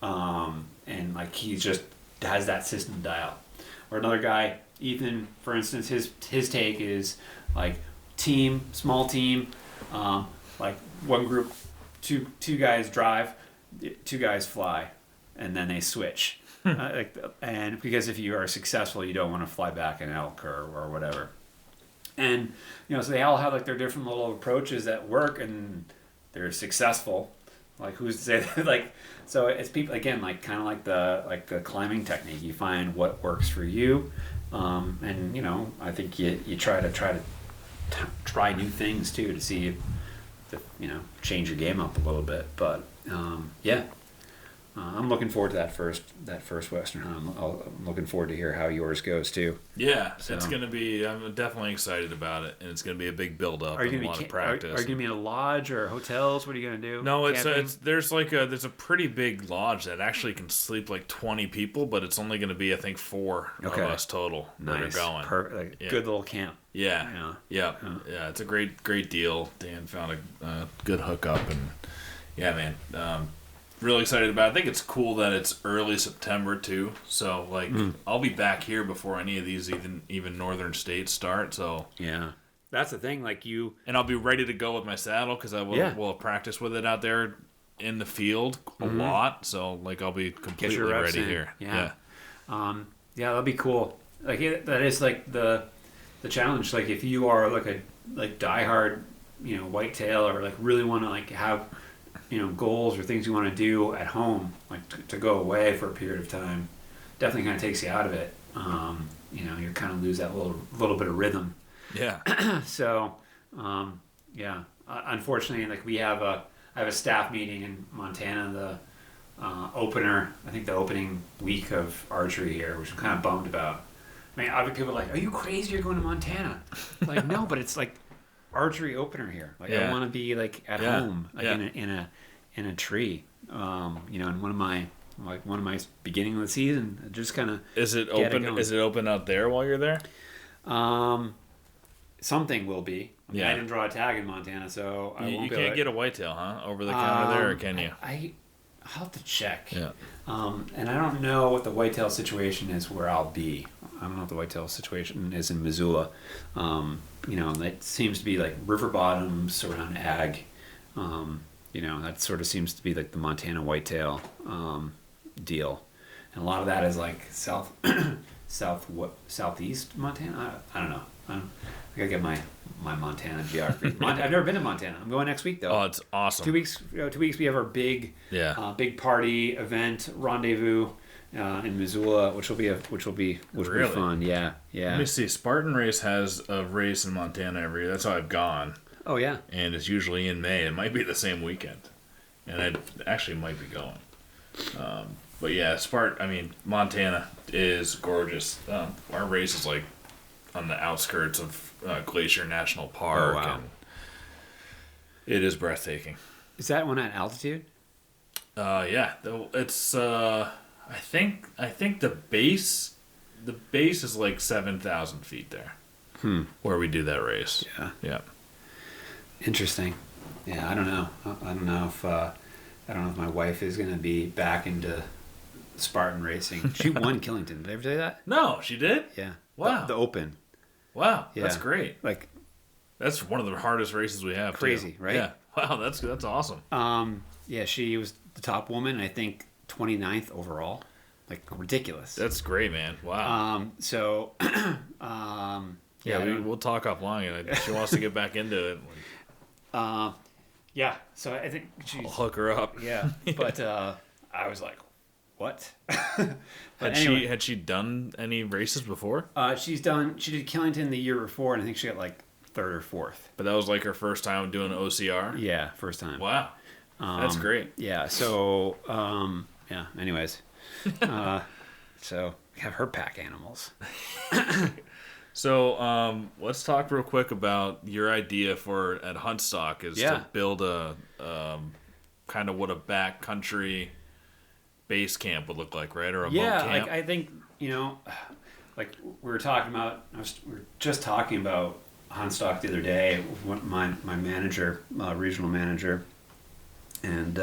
B: and like he just has that system dialed. Or another guy, Ethan, for instance, his take is like small team, like one group, two guys drive, two guys fly, and then they switch. And because if you are successful, you don't want to fly back an elk or whatever. And so they all have like their different little approaches that work, and they're successful. Like who's to say that, like, so it's people again, like kind of like the climbing technique. You find what works for you, and I think you try to new things too to see if change your game up a little bit. But I'm looking forward to that first Western hunt. I'm looking forward to hear how yours goes too.
A: Yeah, so. It's gonna be. I'm definitely excited about it, and it's gonna be a big build up and a lot of practice.
B: Are you gonna be in a lodge or hotels? What are you gonna do?
A: No, there's a pretty big lodge that actually can sleep like 20 people, but it's only gonna be I think 4 of us total that are going.
B: Good little camp.
A: Yeah. It's a great deal. Dan found a good hookup, and man. Really excited about it. I think it's cool that it's early September too. So I'll be back here before any of these even northern states start. So
B: that's the thing.
A: And I'll be ready to go with my saddle because I will have practiced with it out there in the field a lot. So I'll be completely ready here.
B: Yeah, that'll be cool. That is the challenge. Like if you are like a diehard whitetail or really want to have goals or things you want to do at home, to go away for a period of time, definitely kind of takes you out of it. You kind of lose that little bit of rhythm.
A: Yeah.
B: So, unfortunately, I have a staff meeting in Montana, the opening week of archery here, which I'm kind of bummed about. I mean, other people are like, are you crazy? You're going to Montana? No, but it's archery opener here. I want to be at home, in a tree. And one of my beginning of the season, just kind of.
A: Is it open? Is it open out there while you're there?
B: Something will be. I mean, I didn't draw a tag in Montana, so I won't.
A: You can't get a whitetail, huh? Over the counter there, or can you?
B: I'll have to check.
A: Yeah.
B: And I don't know what the whitetail situation is where I'll be. I don't know what the whitetail situation is in Missoula. That seems to be like river bottoms around ag. That sort of seems to be like the Montana whitetail deal. And a lot of that is like southeast Montana. I don't know. I gotta get my Montana geography. I've never been to Montana. I'm going next week though.
A: Oh, it's awesome.
B: 2 weeks. 2 weeks we have our big party event rendezvous in Missoula, which will be fun. Yeah.
C: Let me see. Spartan Race has a race in Montana every year. That's how I've gone.
B: Oh yeah.
C: And it's usually in May. It might be the same weekend, and I actually might be going. But yeah, Montana is gorgeous. Our race is like on the outskirts of Glacier National Park.
B: Oh, wow.
C: And it is breathtaking.
B: Is that one at altitude?
C: Yeah, it's I think the base is like 7,000 feet there. Where we do that race. Yeah.
B: Interesting. Yeah, I don't know. I don't know if my wife is gonna be back into Spartan racing. She won Killington. Did I ever tell you that?
C: No, she did?
B: Yeah.
C: Wow.
B: The Open.
C: Wow,
B: Yeah.
C: that's great.
B: Like,
C: That's one of the hardest races we have.
B: Crazy,
C: too.
B: right?
C: Yeah. Wow, that's awesome.
B: yeah, she was the top woman. I think 29th overall. Like, ridiculous.
C: That's great, man. Wow. We'll talk offline. And she wants to get back into it.
B: Yeah. So I think she's.
C: I'll hook her up.
B: Yeah. But I was like, what?
A: Had she done any races before?
B: She did Killington the year before, and I think she got like third or fourth.
A: But that was like her first time doing an OCR?
B: Yeah, first time.
A: Wow. That's great.
B: Yeah. So, anyways. So we have her pack animals.
A: So let's talk real quick about your idea at Huntstock is to build a kind of what a backcountry base camp would look like, right? Or a boat camp.
B: Like I think like we were just talking about Huntstock the other day with my manager, regional manager, and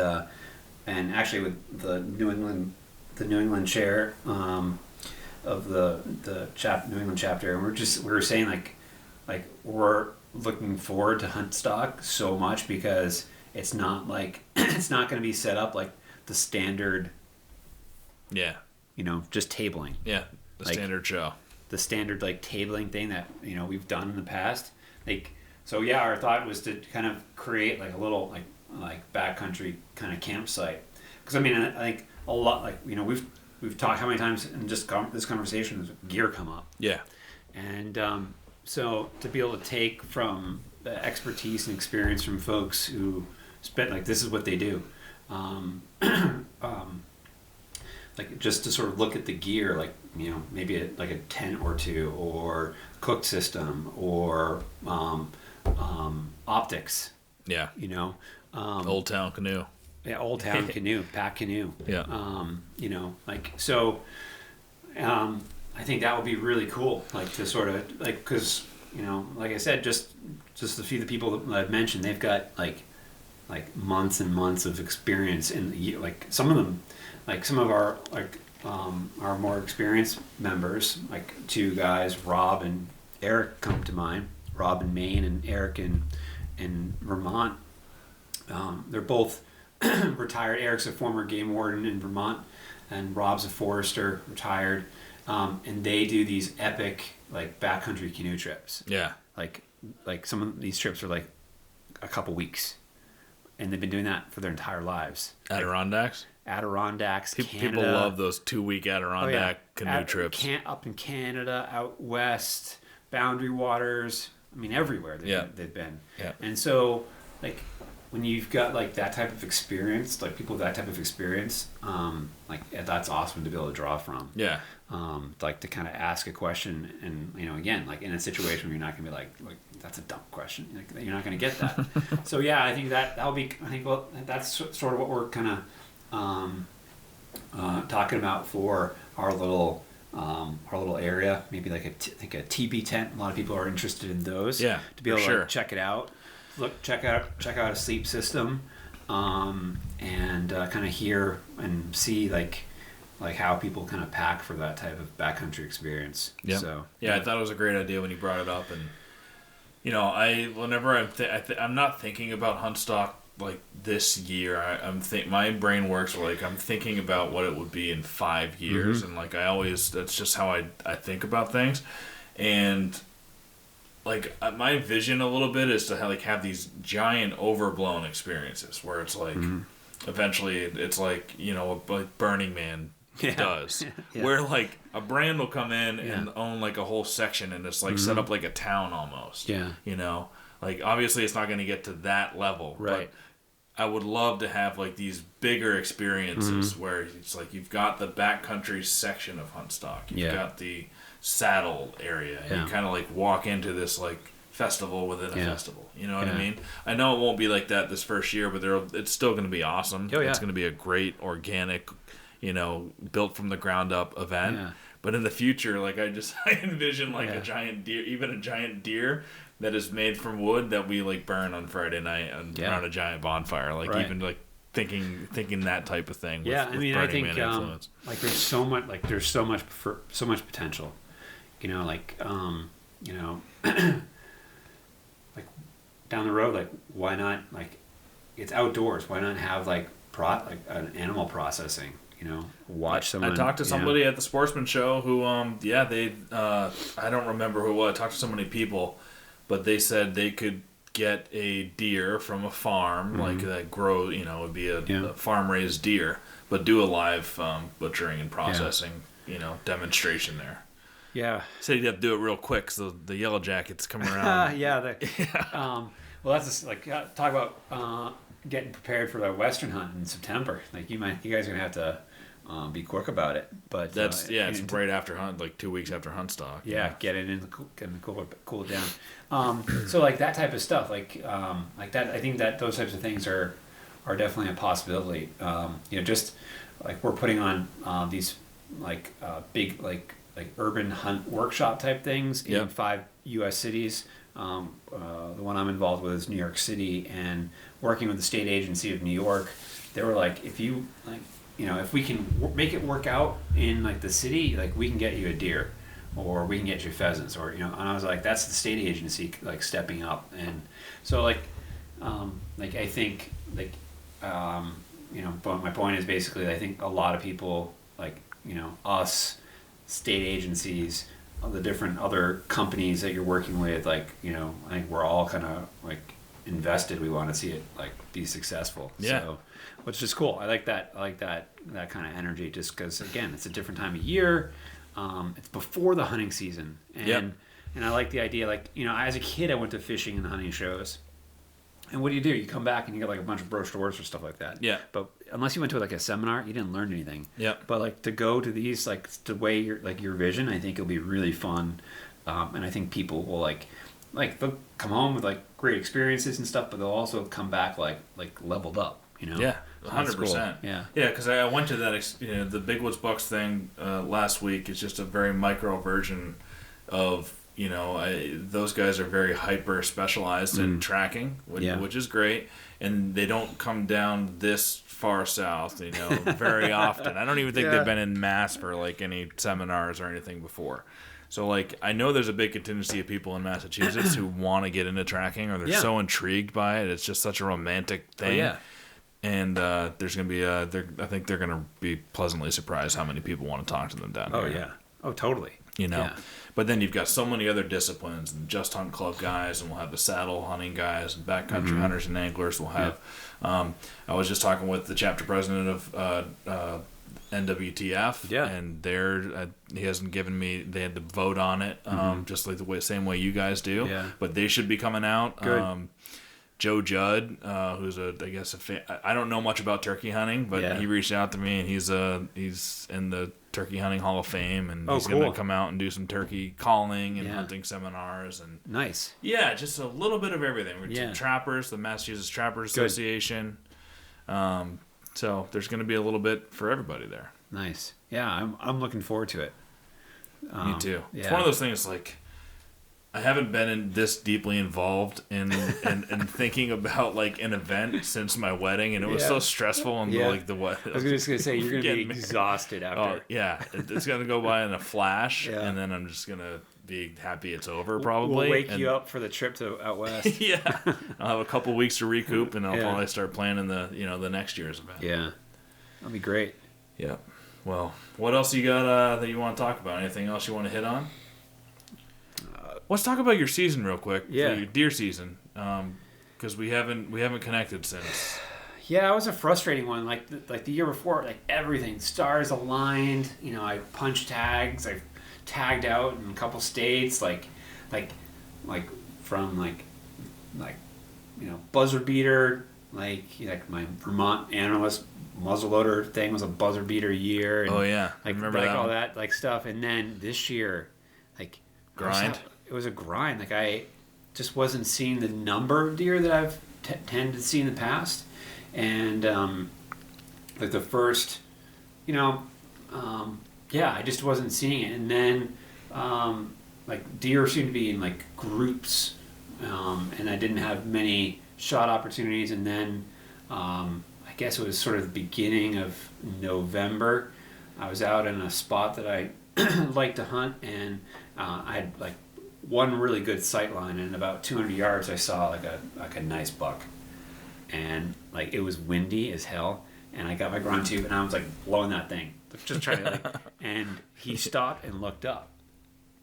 B: actually with the New England chair of the New England chapter, and we were saying like we're looking forward to Huntstock so much because it's not like it's not going to be set up like the standard.
A: Yeah.
B: Just tabling.
A: Yeah. The standard show.
B: The standard like tabling thing that we've done in the past. Our thought was to kind of create like a little like backcountry kind of campsite. Because I think a lot we've talked how many times in just this conversation has gear come up.
A: Yeah.
B: And so to be able to take from the expertise and experience from folks who spent this is what they do. Just to sort of look at the gear, maybe a tent or two, or cook system, or optics.
A: Yeah.
B: Old
A: Town canoe.
B: Yeah, Old Town canoe, pack canoe.
A: Yeah.
B: I think that would be really cool. To sort of because like I said, just a few of the people that I've mentioned, they've got like months and months of experience in some of them. Some of our our more experienced members, two guys, Rob and Eric, come to mind. Rob in Maine and Eric in Vermont. They're both retired. Eric's a former game warden in Vermont, and Rob's a forester, retired. And they do these epic backcountry canoe trips.
A: Yeah.
B: Like some of these trips are like a couple weeks, and they've been doing that for their entire lives.
A: Adirondacks.
B: Canada.
A: People love those 2-week Adirondack canoe trips.
B: Up in Canada, out west, Boundary Waters. everywhere they've been.
A: Yeah.
B: And so, when you've got that type of experience, people with that type of experience, that's awesome to be able to draw from.
A: Yeah.
B: To kind of ask a question, and again, in a situation where you're not gonna be like that's a dumb question. You're not gonna get that. So yeah, I think that'll be. That's sort of what we're kind of talking about for our little area. Maybe a TB tent. A lot of people are interested in those.
A: Yeah.
B: To be able to
A: sure.
B: check it out. Check out a sleep system. and kind of hear and see like how people kind of pack for that type of backcountry experience.
A: Yeah.
B: So
C: Yeah, I thought it was a great idea when you brought it up, and whenever I'm not thinking about Huntstock like this year. My brain works like I'm thinking about what it would be in 5 years, and like that's just how I think about things, and like my vision a little bit is to have these giant overblown experiences where it's like eventually it's like like Burning Man does where like a brand will come in and own like a whole section and it's like set up like a town almost. Like obviously it's not going to get to that level,
B: right?
C: But I would love to have like these bigger experiences where it's like you've got the backcountry section of Huntstock, you've got the saddle area, and you kind of like walk into this like festival within a festival. You know what I mean? I know it won't be like that this first year, but it's still going to be awesome. It's going to be a great organic, built from the ground up event. But in the future, like I envision like a giant deer, even a giant deer that is made from wood that we like burn on Friday night around a giant bonfire. Like even like thinking that type of thing. With,
B: I mean, I think like there's so much potential. Like down the road, like why not, like it's outdoors, why not have like an animal processing, watch someone.
C: I talked to somebody at the Sportsman Show who they I don't remember who it was. I talked to so many people, but they said they could get a deer from a farm like that grow, would be a farm raised deer, but do a live butchering and processing demonstration there. Said he'd have to do it real quick so the yellow jackets come around.
B: Well, that's just, like talk about getting prepared for the Western hunt in September. Like you guys are gonna have to be quick about it. But
C: that's it's right after hunt, like 2 weeks after Huntstock.
B: Get it in, cool it down. So like that type of stuff, like that. I think that those types of things are definitely a possibility. Just like we're putting on these like big like urban hunt workshop type things in 5 U.S. cities. The one I'm involved with is New York City, and working with the state agency of New York, they were like, if you if we can make it work out in like the city, like we can get you a deer, or we can get you pheasants, or and I was like, that's the state agency like stepping up, and so like I think like but my point is basically I think a lot of people like us, state agencies, the different other companies that you're working with, like I think we're all kind of like invested. We want to see it like be successful. So, which is cool. I like that kind of energy, just because again it's a different time of year. It's before the hunting season, and I like the idea. Like as a kid I went to fishing and hunting shows. And what do? You come back and you get like a bunch of brochures or stuff like that. But unless you went to like a seminar, you didn't learn anything. But like to go to these, like to weigh your vision, I think it'll be really fun. And I think people will like they'll come home with like great experiences and stuff, but they'll also come back like leveled up.
C: 100%. Because I went to that the Big Woods Bucks thing last week. It's just a very micro version of. Those guys are very hyper specialized in tracking, which is great, and they don't come down this far south, very often. I don't even think they've been in Mass for like any seminars or anything before. So like I know there's a big contingency of people in Massachusetts who want to get into tracking, or they're so intrigued by it. It's just such a romantic thing. And there's gonna be I think they're gonna be pleasantly surprised how many people want to talk to them down here.
B: Oh, totally.
C: But then you've got so many other disciplines, and Just Hunt Club guys, and we'll have the saddle hunting guys, and Backcountry Hunters and Anglers. We'll have. I was just talking with the chapter president of NWTF, and he hasn't given me. They had to vote on it, just like the same way you guys do. But they should be coming out.
B: Good.
C: Joe Judd, who's I don't know much about turkey hunting, but he reached out to me, and he's in the Turkey Hunting Hall of Fame, and he's going to come out and do some turkey calling and hunting seminars, and
B: nice.
C: Just a little bit of everything. We're trappers, the Massachusetts Trappers Association. So there's going to be a little bit for everybody there.
B: Nice. I'm looking forward to it.
C: Me too. It's one of those things like I haven't been this deeply involved in thinking about like an event since my wedding, and it was so stressful. And like the what
B: I was just gonna say you're gonna be exhausted after.
C: Oh yeah, it's gonna go by in a flash, and then I'm just gonna be happy it's over. Probably
B: we'll wake you up for the trip to out west.
C: Yeah, I'll have a couple weeks to recoup, and I'll probably start planning the next year's event.
B: Yeah, that'll be great.
C: Yeah. Well, what else you got that you want to talk about? Anything else you want to hit on? Let's talk about your season real quick.
B: Yeah.
C: Your deer season, because we haven't connected since.
B: Yeah, it was a frustrating one. Like the year before, like everything, stars aligned. You know, I punched tags. I tagged out in a couple states. Like from like you know, buzzard beater. Like my Vermont analyst muzzleloader thing was a buzzard beater year. And
C: oh yeah,
B: like,
C: I remember
B: like
C: that
B: all
C: one.
B: that like stuff. And then this year, like
C: grind.
B: It was a grind. Like I just wasn't seeing the number of deer that I've tended to see in the past, and like the first, you know, I just wasn't seeing it. And then like deer seemed to be in like groups, and I didn't have many shot opportunities. And then I guess it was sort of the beginning of November. I was out in a spot that I like to hunt, and I had like one really good sight line, and about 200 yards I saw like a nice buck, and like it was windy as hell, and I got my ground tube and I was like blowing that thing, just trying to like, and he stopped and looked up,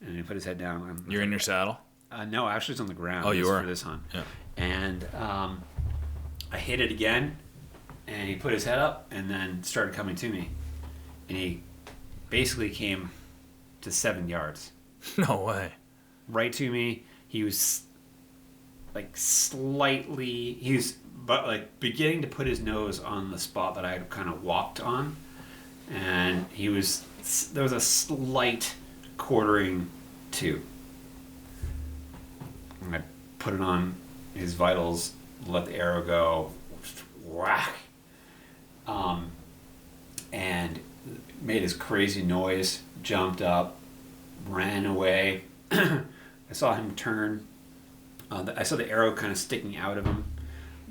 B: and he put his head down.
C: You're in your saddle?
B: No, actually it's on the ground.
C: Oh, you were?
B: For this hunt.
C: Yeah.
B: And I hit it again, and he put his head up and then started coming to me, and he basically came to 7 yards.
C: No way.
B: Right to me. He was like he was but like beginning to put his nose on the spot that I had kind of walked on, and there was a slight quartering to. And I put it on his vitals, let the arrow go, whack, and made this crazy noise, jumped up, ran away. I saw him turn. I saw the arrow kind of sticking out of him.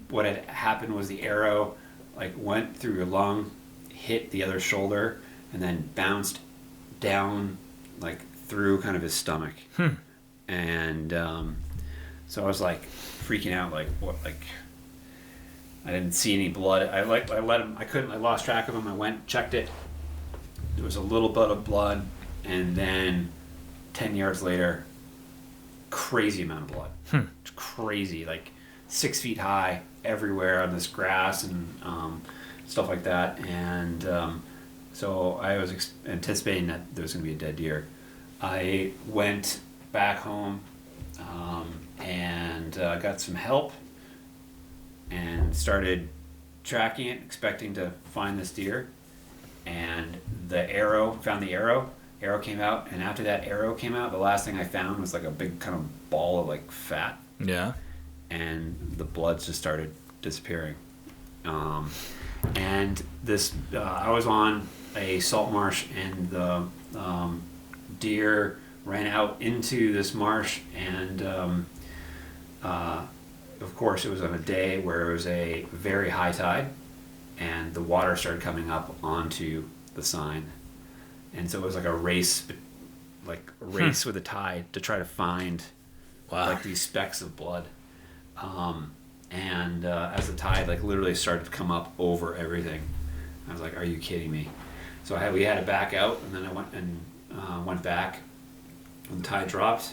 B: What had happened was the arrow like went through your lung, hit the other shoulder, and then bounced down like through kind of his stomach. And so I was like freaking out, like what, like I didn't see any blood. I let him. I lost track of him. I went, checked it. There was a little bit of blood, and then 10 yards later, crazy amount of blood. Crazy, like 6 feet high everywhere on this grass and stuff like that. And so I was anticipating that there was going to be a dead deer. I went back home and got some help and started tracking it, expecting to find this deer. And found the arrow. Arrow came out, and after that arrow came out, the last thing I found was like a big kind of ball of like fat.
C: Yeah.
B: And the blood just started disappearing. And this, I was on a salt marsh, and the deer ran out into this marsh, and of course it was on a day where it was a very high tide, and the water started coming up onto the sign. And so it was like a race with the tide to try to find like these specks of blood. And as the tide like literally started to come up over everything, I was like, "Are you kidding me?" So we had to back out, and then I went back. When the tide dropped,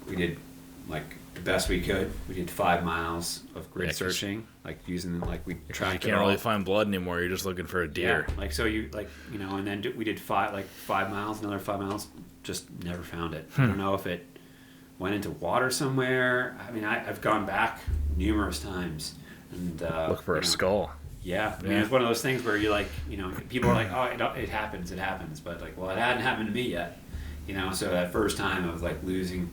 B: we did like the best we could. We did 5 miles of grid searching, like using like we tracked.
C: You can't really find blood anymore. You're just looking for a deer.
B: Yeah, like so and then we did 5 miles, another 5 miles, just never found it. I don't know if it went into water somewhere. I mean, I've gone back numerous times and
A: Look for a skull.
B: Yeah, I mean, it's one of those things where you're like, people are like, "Oh, it happens," but like, well, it hadn't happened to me yet, So that first time I was like losing.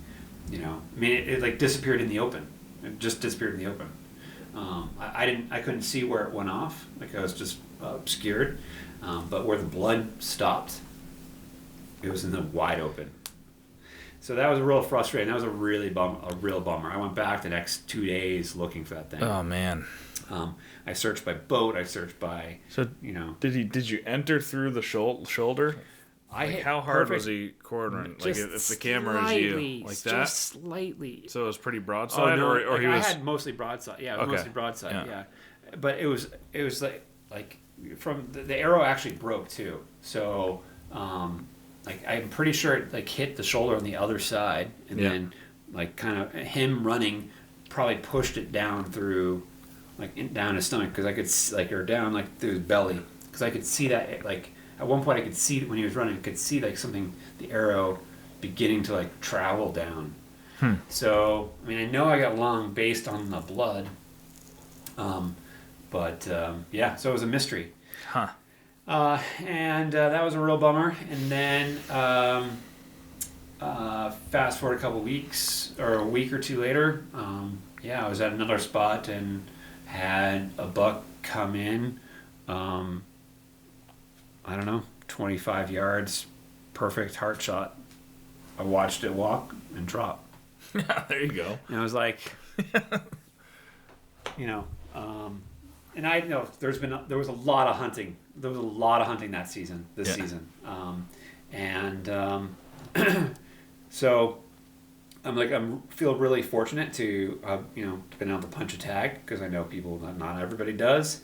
B: I mean, it like disappeared in the open. It just disappeared in the open. I couldn't see where it went off. Like I was just obscured. But where the blood stopped, it was in the wide open. So that was real frustrating. That was a real bummer. I went back the next 2 days looking for that thing.
A: Oh man.
B: I searched by boat. I searched by,
A: Did you enter through the shoulder? How hard was he quartering? Like if the camera is you, like that?
B: Just slightly.
A: So it was pretty broadside, or he was.
B: I had mostly broadside. Yeah, mostly broadside. Yeah. But it was like from the arrow actually broke too. So I'm pretty sure it like hit the shoulder on the other side, and then like kind of him running probably pushed it down through down his stomach, because I could or down like through his belly, because I could see that like at one point I could see when he was running, I could see like the arrow beginning to like travel down. So I mean, I know I got lung based on the blood, but so it was a mystery. And that was a real bummer. And then fast forward a couple weeks, or a week or two later, I was at another spot and had a buck come in, I don't know, 25 yards, perfect heart shot. I watched it walk and drop.
A: There you go.
B: And I was like, and I know there was a lot of hunting. There was a lot of hunting that season, this season. So I'm feel really fortunate to been able to punch a tag, because I know people that not everybody does.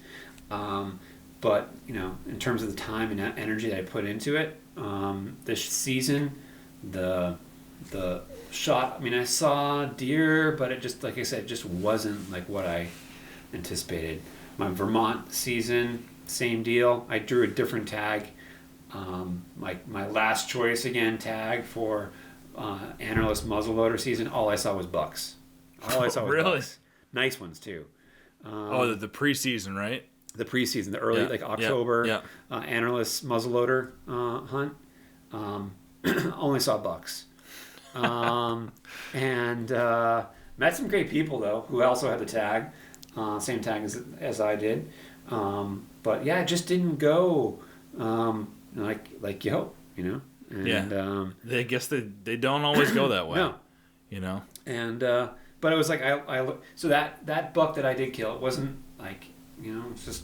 B: But in terms of the time and energy that I put into it, this season, the shot. I mean, I saw deer, but it just, like I said, just wasn't like what I anticipated. My Vermont season, same deal. I drew a different tag. My last choice again tag for antlerless muzzleloader season. All I saw was bucks. All I saw was
A: really
B: bucks. Nice ones too.
A: The preseason, right?
B: The preseason, the early October antlerless muzzleloader hunt. Only saw bucks. And met some great people though, who also had the tag, same tag as I did. But yeah, it just didn't go like you hope, And
A: I guess they don't always go that way.
B: No. And but it was like so that buck that I did kill, it wasn't like it's just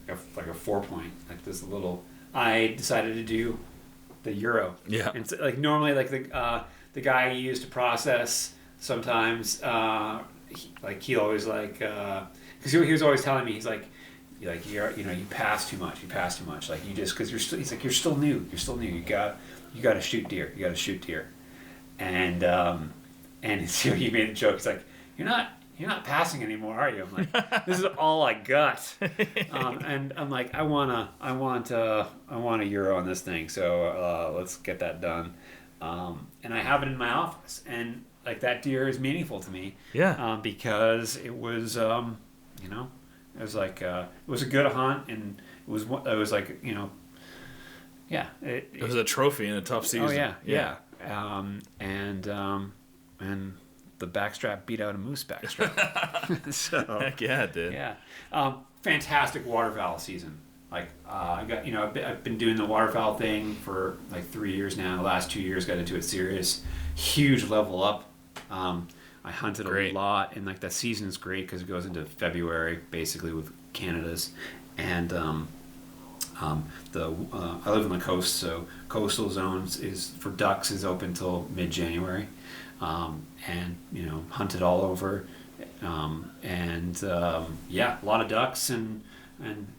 B: like a 4-point, like this little. I decided to do the Euro. Yeah. And so, like normally, like the guy he used to process sometimes, he always because he was always telling me, he's like you pass too much, like you just, because he's like, you're still new, you got to shoot deer, and so he made the joke, he's like, you're not passing anymore, are you? I'm like, this is all I got. And I'm like, I want a Euro on this thing, so let's get that done. And I have it in my office, and like that deer is meaningful to me. Yeah. Because it was, it was like it was a good hunt, and it was like it
A: was a trophy in a tough season.
B: Oh yeah. And the backstrap beat out a moose backstrap. So,
A: heck yeah, it did.
B: Yeah. Fantastic waterfowl season. Like I got I've been doing the waterfowl thing for like 3 years now. The last 2 years got into it serious. Huge level up. I hunted a lot, and like that season's great because it goes into February basically with Canada's, and I live on the coast, so coastal zones is for ducks is open till mid-January, and hunted all over, a lot of ducks, and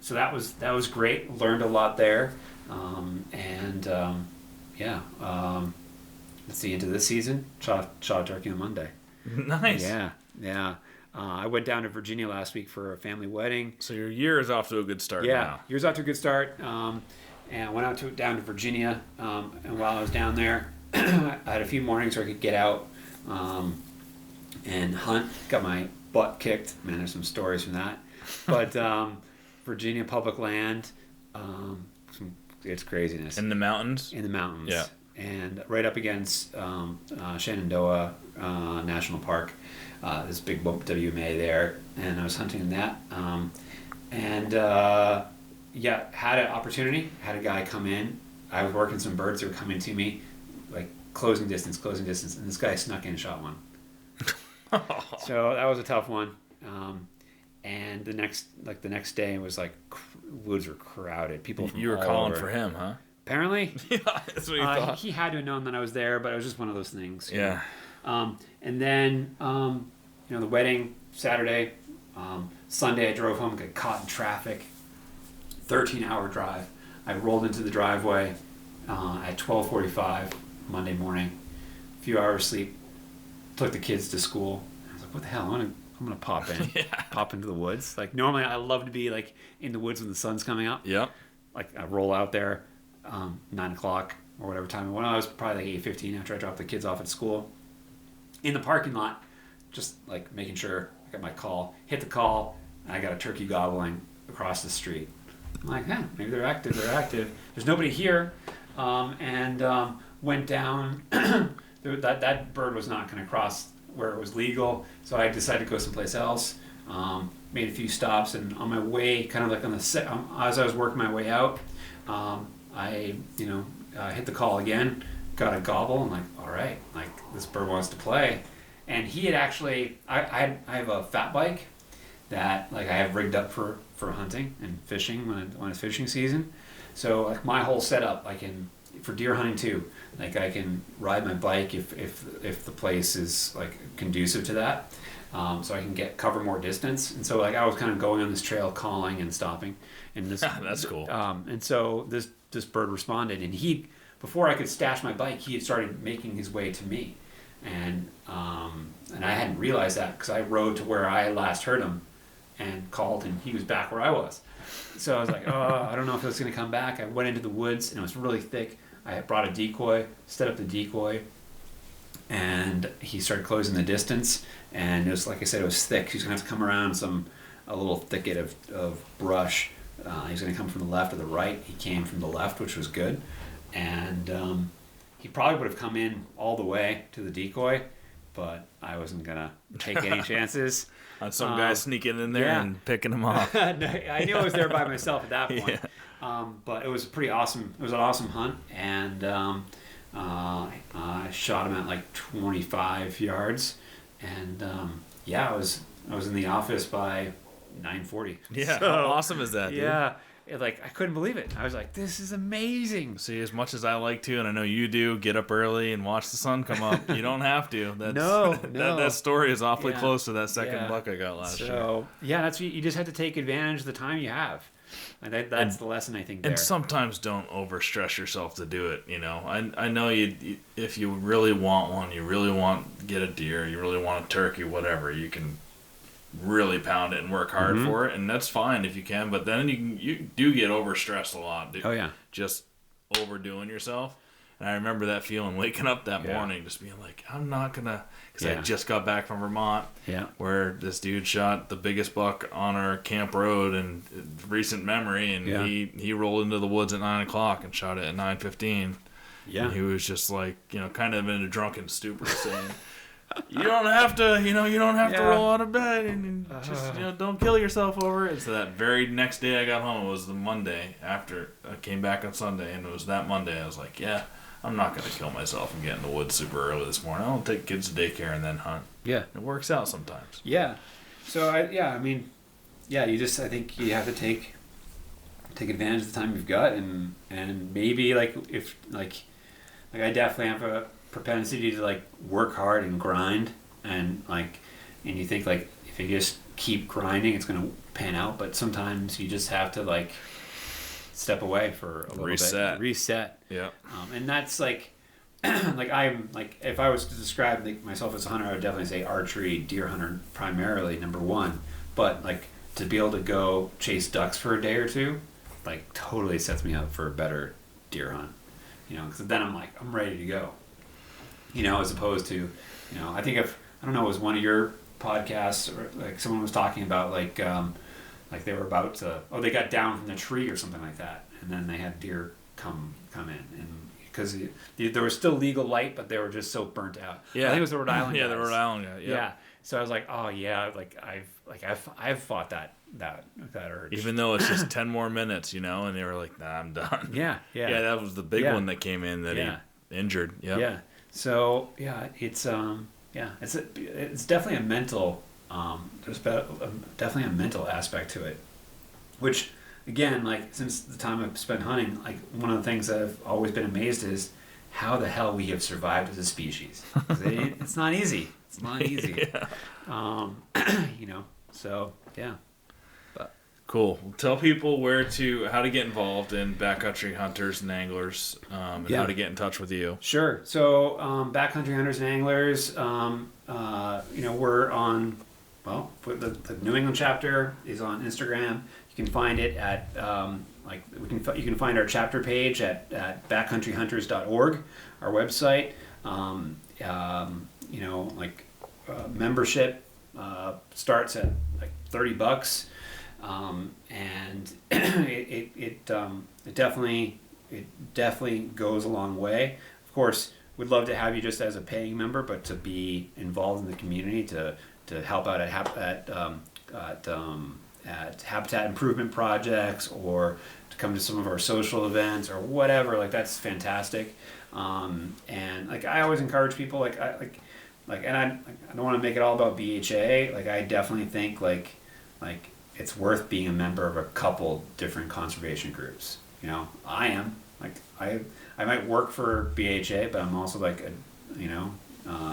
B: so that was great. Learned a lot there, let's see, into this season, shot a turkey on Monday.
A: Nice.
B: Yeah. I went down to Virginia last week for a family wedding.
A: So your year is off to a good start.
B: Yeah, year's off to a good start. And I went down to Virginia. And while I was down there, I had a few mornings where I could get out and hunt. Got my butt kicked. Man, there's some stories from that. But Virginia public land, it's craziness.
A: In the mountains?
B: In the mountains.
A: Yeah.
B: And right up against Shenandoah National Park, this big WMA there, and I was hunting in that, had an opportunity, had a guy come in. I was working some birds that were coming to me, like closing distance, and this guy snuck in and shot one. So that was a tough one. And the next day it was like woods were crowded. People from
A: You were
B: all
A: calling
B: over.
A: for him, huh?
B: Apparently,
A: Yeah, that's what you thought.
B: he had to have known that I was there, but it was just one of those things.
A: Yeah.
B: And then the wedding Saturday, Sunday I drove home, got caught in traffic. 13-hour drive. I rolled into the driveway at 12:45 Monday morning. A few hours sleep. Took the kids to school. I was like, what the hell? I'm gonna pop in, pop into the woods. Like normally, I love to be like in the woods when the sun's coming up.
A: Yep.
B: Like I roll out there, 9:00 or whatever time. When I was probably like 8:15 after I dropped the kids off at school, in the parking lot, just like making sure I got my call. Hit the call, and I got a turkey gobbling across the street. I'm like, maybe they're active. There's nobody here, and went down. That bird was not going to cross where it was legal, so I decided to go someplace else. Made a few stops, and on my way, kind of like as I was working my way out, I hit the call again, got a gobble. I'm like, all right, like this bird wants to play, and he had actually, I have a fat bike that like I have rigged up for hunting and fishing when it's fishing season. So like my whole setup, I can for deer hunting too. Like I can ride my bike if the place is like conducive to that, so I can cover more distance. And so like I was kind of going on this trail, calling and stopping, and this
A: That's cool.
B: And so this bird responded, and before I could stash my bike, he had started making his way to me, and I hadn't realized that because I rode to where I last heard him, and called, and he was back where I was. So I was like, I don't know if it was going to come back. I went into the woods, and it was really thick. I had brought a decoy, set up the decoy, and he started closing the distance. And it was, like I said, it was thick. He was going to have to come around a little thicket of brush. He was going to come from the left or the right. He came from the left, which was good. And he probably would have come in all the way to the decoy, but I wasn't going to take any chances.
A: On some guy sneaking in there and picking him off.
B: I knew I was there by myself at that point.
A: Yeah.
B: But it was an awesome hunt, and I shot him at like 25 yards, and I was in the office by 9:40.
A: Yeah,
B: So,
A: how awesome is that, dude?
B: Yeah, I couldn't believe it. I was like, this is amazing.
A: See, as much as I like to, and I know you do, get up early and watch the sun come up, you don't have to.
B: No.
A: That story is awfully
B: Yeah.
A: close to that second buck I got last year.
B: So that's you just have to take advantage of the time you have. And that's the lesson I think there.
A: And sometimes don't overstress yourself to do it. You know, I know you if you really want one, you really want get a deer, you really want a turkey, whatever, you can really pound it and work hard for it, and that's fine if you can. But then you do get overstressed a lot. Dude.
B: Oh yeah,
A: just overdoing yourself. And I remember that feeling, waking up that morning, just being like, I'm not gonna, because I just got back from Vermont, where this dude shot the biggest buck on our camp road in recent memory, and he rolled into the woods at 9:00 and shot it at 9:15.
B: Yeah,
A: and he was just like, kind of in a drunken stupor, saying, "You don't have to, you don't have to roll out of bed, and just, don't kill yourself over it." And so that very next day I got home, it was the Monday after I came back on Sunday, and it was that Monday I was like, I'm not going to kill myself and get in the woods super early this morning. I'll take kids to daycare and then hunt.
B: Yeah.
A: It works out sometimes.
B: Yeah. So, I think you have to take advantage of the time you've got, and maybe, if I definitely have a propensity to, work hard and grind, and you think, if you just keep grinding, it's going to pan out, but sometimes you just have to, step away for a little bit. Reset.
A: Yeah.
B: And that's I'm if I was to describe myself as a hunter, I would definitely say archery, deer hunter primarily, number one. But to be able to go chase ducks for a day or two, totally sets me up for a better deer hunt. Because then I'm ready to go. As opposed to, I think I don't know, it was one of your podcasts or someone was talking about they were about to, they got down from the tree or something like that, and then they had deer come in, and because there was still legal light, but they were just so burnt out.
A: Yeah,
B: I think it was the Rhode Island.
A: Yeah, the Rhode Island guy.
B: Yeah. So I was like, oh yeah, I've fought that urge.
A: Even though it's just 10 more minutes, and they were like, nah, I'm done.
B: Yeah.
A: Yeah, that was the big one that came in that he injured. Yep.
B: Yeah. So yeah, it's definitely a mental definitely a mental aspect to it, which again, like since the time I've spent hunting, like one of the things that I've always been amazed is how the hell we have survived as a species. It's not easy. It's not easy.
C: Yeah.
B: You know. So yeah.
C: Cool. Well, tell people how to get involved in Backcountry Hunters and Anglers, and how to get in touch with you.
B: Sure. So Backcountry Hunters and Anglers, we're on, well, the New England chapter is on Instagram. You can find it at you can find our chapter page at backcountryhunters.org, our website. Membership starts at like $30. And it definitely goes a long way. Of course, we'd love to have you just as a paying member, but to be involved in the community, to help out at habitat improvement projects, or to come to some of our social events or whatever. Like that's fantastic. And like I always encourage people, and I don't want to make it all about BHA. Like I definitely think like it's worth being a member of a couple different conservation groups. You know, I am like I might work for BHA, but I'm also like a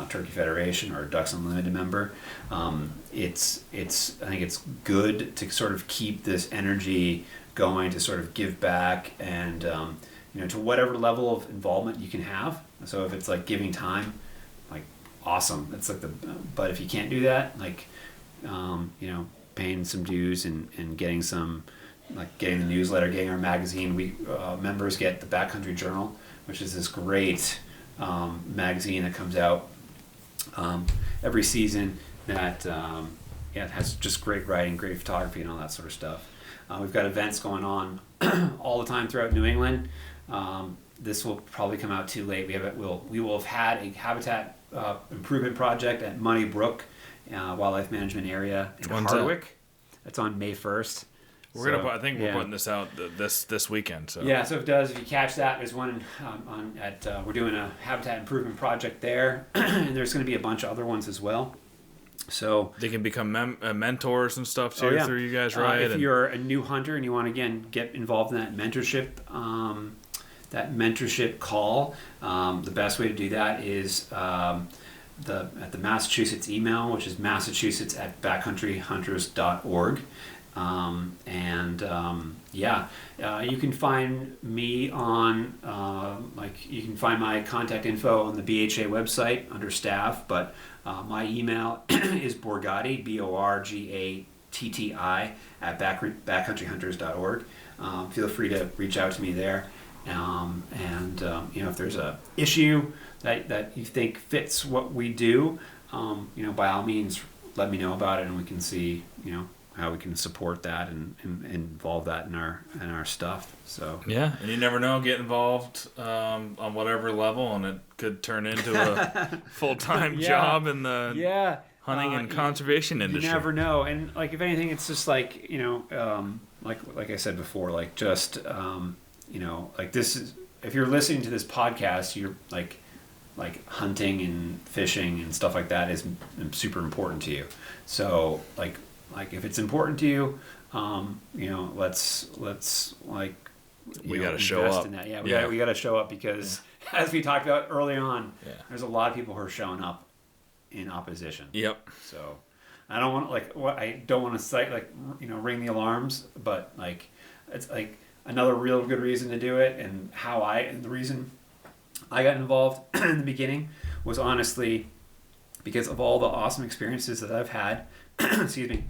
B: Turkey Federation or Ducks Unlimited member. I think it's good to sort of keep this energy going, to sort of give back and to whatever level of involvement you can have. So if it's like giving time, like awesome. It's like but if you can't do that, like paying some dues and getting the newsletter, getting our magazine. We members get the Backcountry Journal, which is this great magazine that comes out every season that it has just great writing, great photography, and all that sort of stuff. We've got events going on all the time throughout New England. This will probably come out too late. We will have had a habitat improvement project at Muddy Brook Wildlife Management Area in Hardwick. It's on May 1st.
A: We're putting this out this weekend. So
B: yeah, so if you catch that, there's one we're doing a habitat improvement project there, and there's going to be a bunch of other ones as well. So
A: they can become mentors and stuff too through you guys, right?
B: If you're a new hunter and you want to again get involved in that mentorship call, the best way to do that is at the Massachusetts email, which is massachusetts@backcountryhunters.org. You can find me on you can find my contact info on the BHA website under staff, but my email is Borgatti, BORGATTI at backcountryhunters.org. Feel free to reach out to me there. If there's a issue that you think fits what we do, by all means, let me know about it, and we can see, how we can support that and involve that in our stuff. So
A: yeah, and you never know, get involved on whatever level, and it could turn into a full-time job in the hunting and conservation industry.
B: You never know, and like if anything, it's just like like I said before, like just like this is, if you're listening to this podcast, you're like hunting and fishing and stuff like that is super important to you. So like if it's important to you, let's like
A: we got to show up
B: in that. Yeah, we got to show up because as we talked about early on, there's a lot of people who are showing up in opposition.
A: Yep.
B: So I don't want I don't want to cite ring the alarms, but like it's like another real good reason to do it, and the reason I got involved in the beginning was honestly because of all the awesome experiences that I've had, excuse me,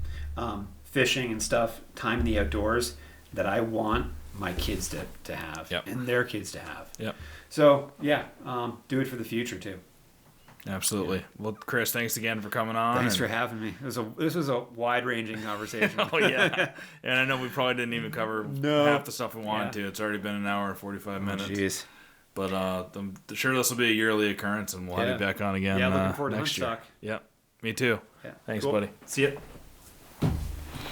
B: fishing and stuff, time in the outdoors that I want my kids to have and their kids to have.
A: Yep.
B: So do it for the future too.
A: Absolutely. Yeah. Well, Chris, thanks again for coming on.
B: Thanks for having me. This was a wide-ranging conversation.
A: Oh, yeah. And I know we probably didn't even cover half the stuff we wanted to. It's already been an hour and 45 minutes. Jeez. But I'm sure this will be a yearly occurrence, and we'll have you back on again
B: looking forward to
A: next year.
B: Huntstock.
A: Yeah, me too.
B: Yeah.
A: Thanks,
B: cool.
A: buddy.
B: See ya.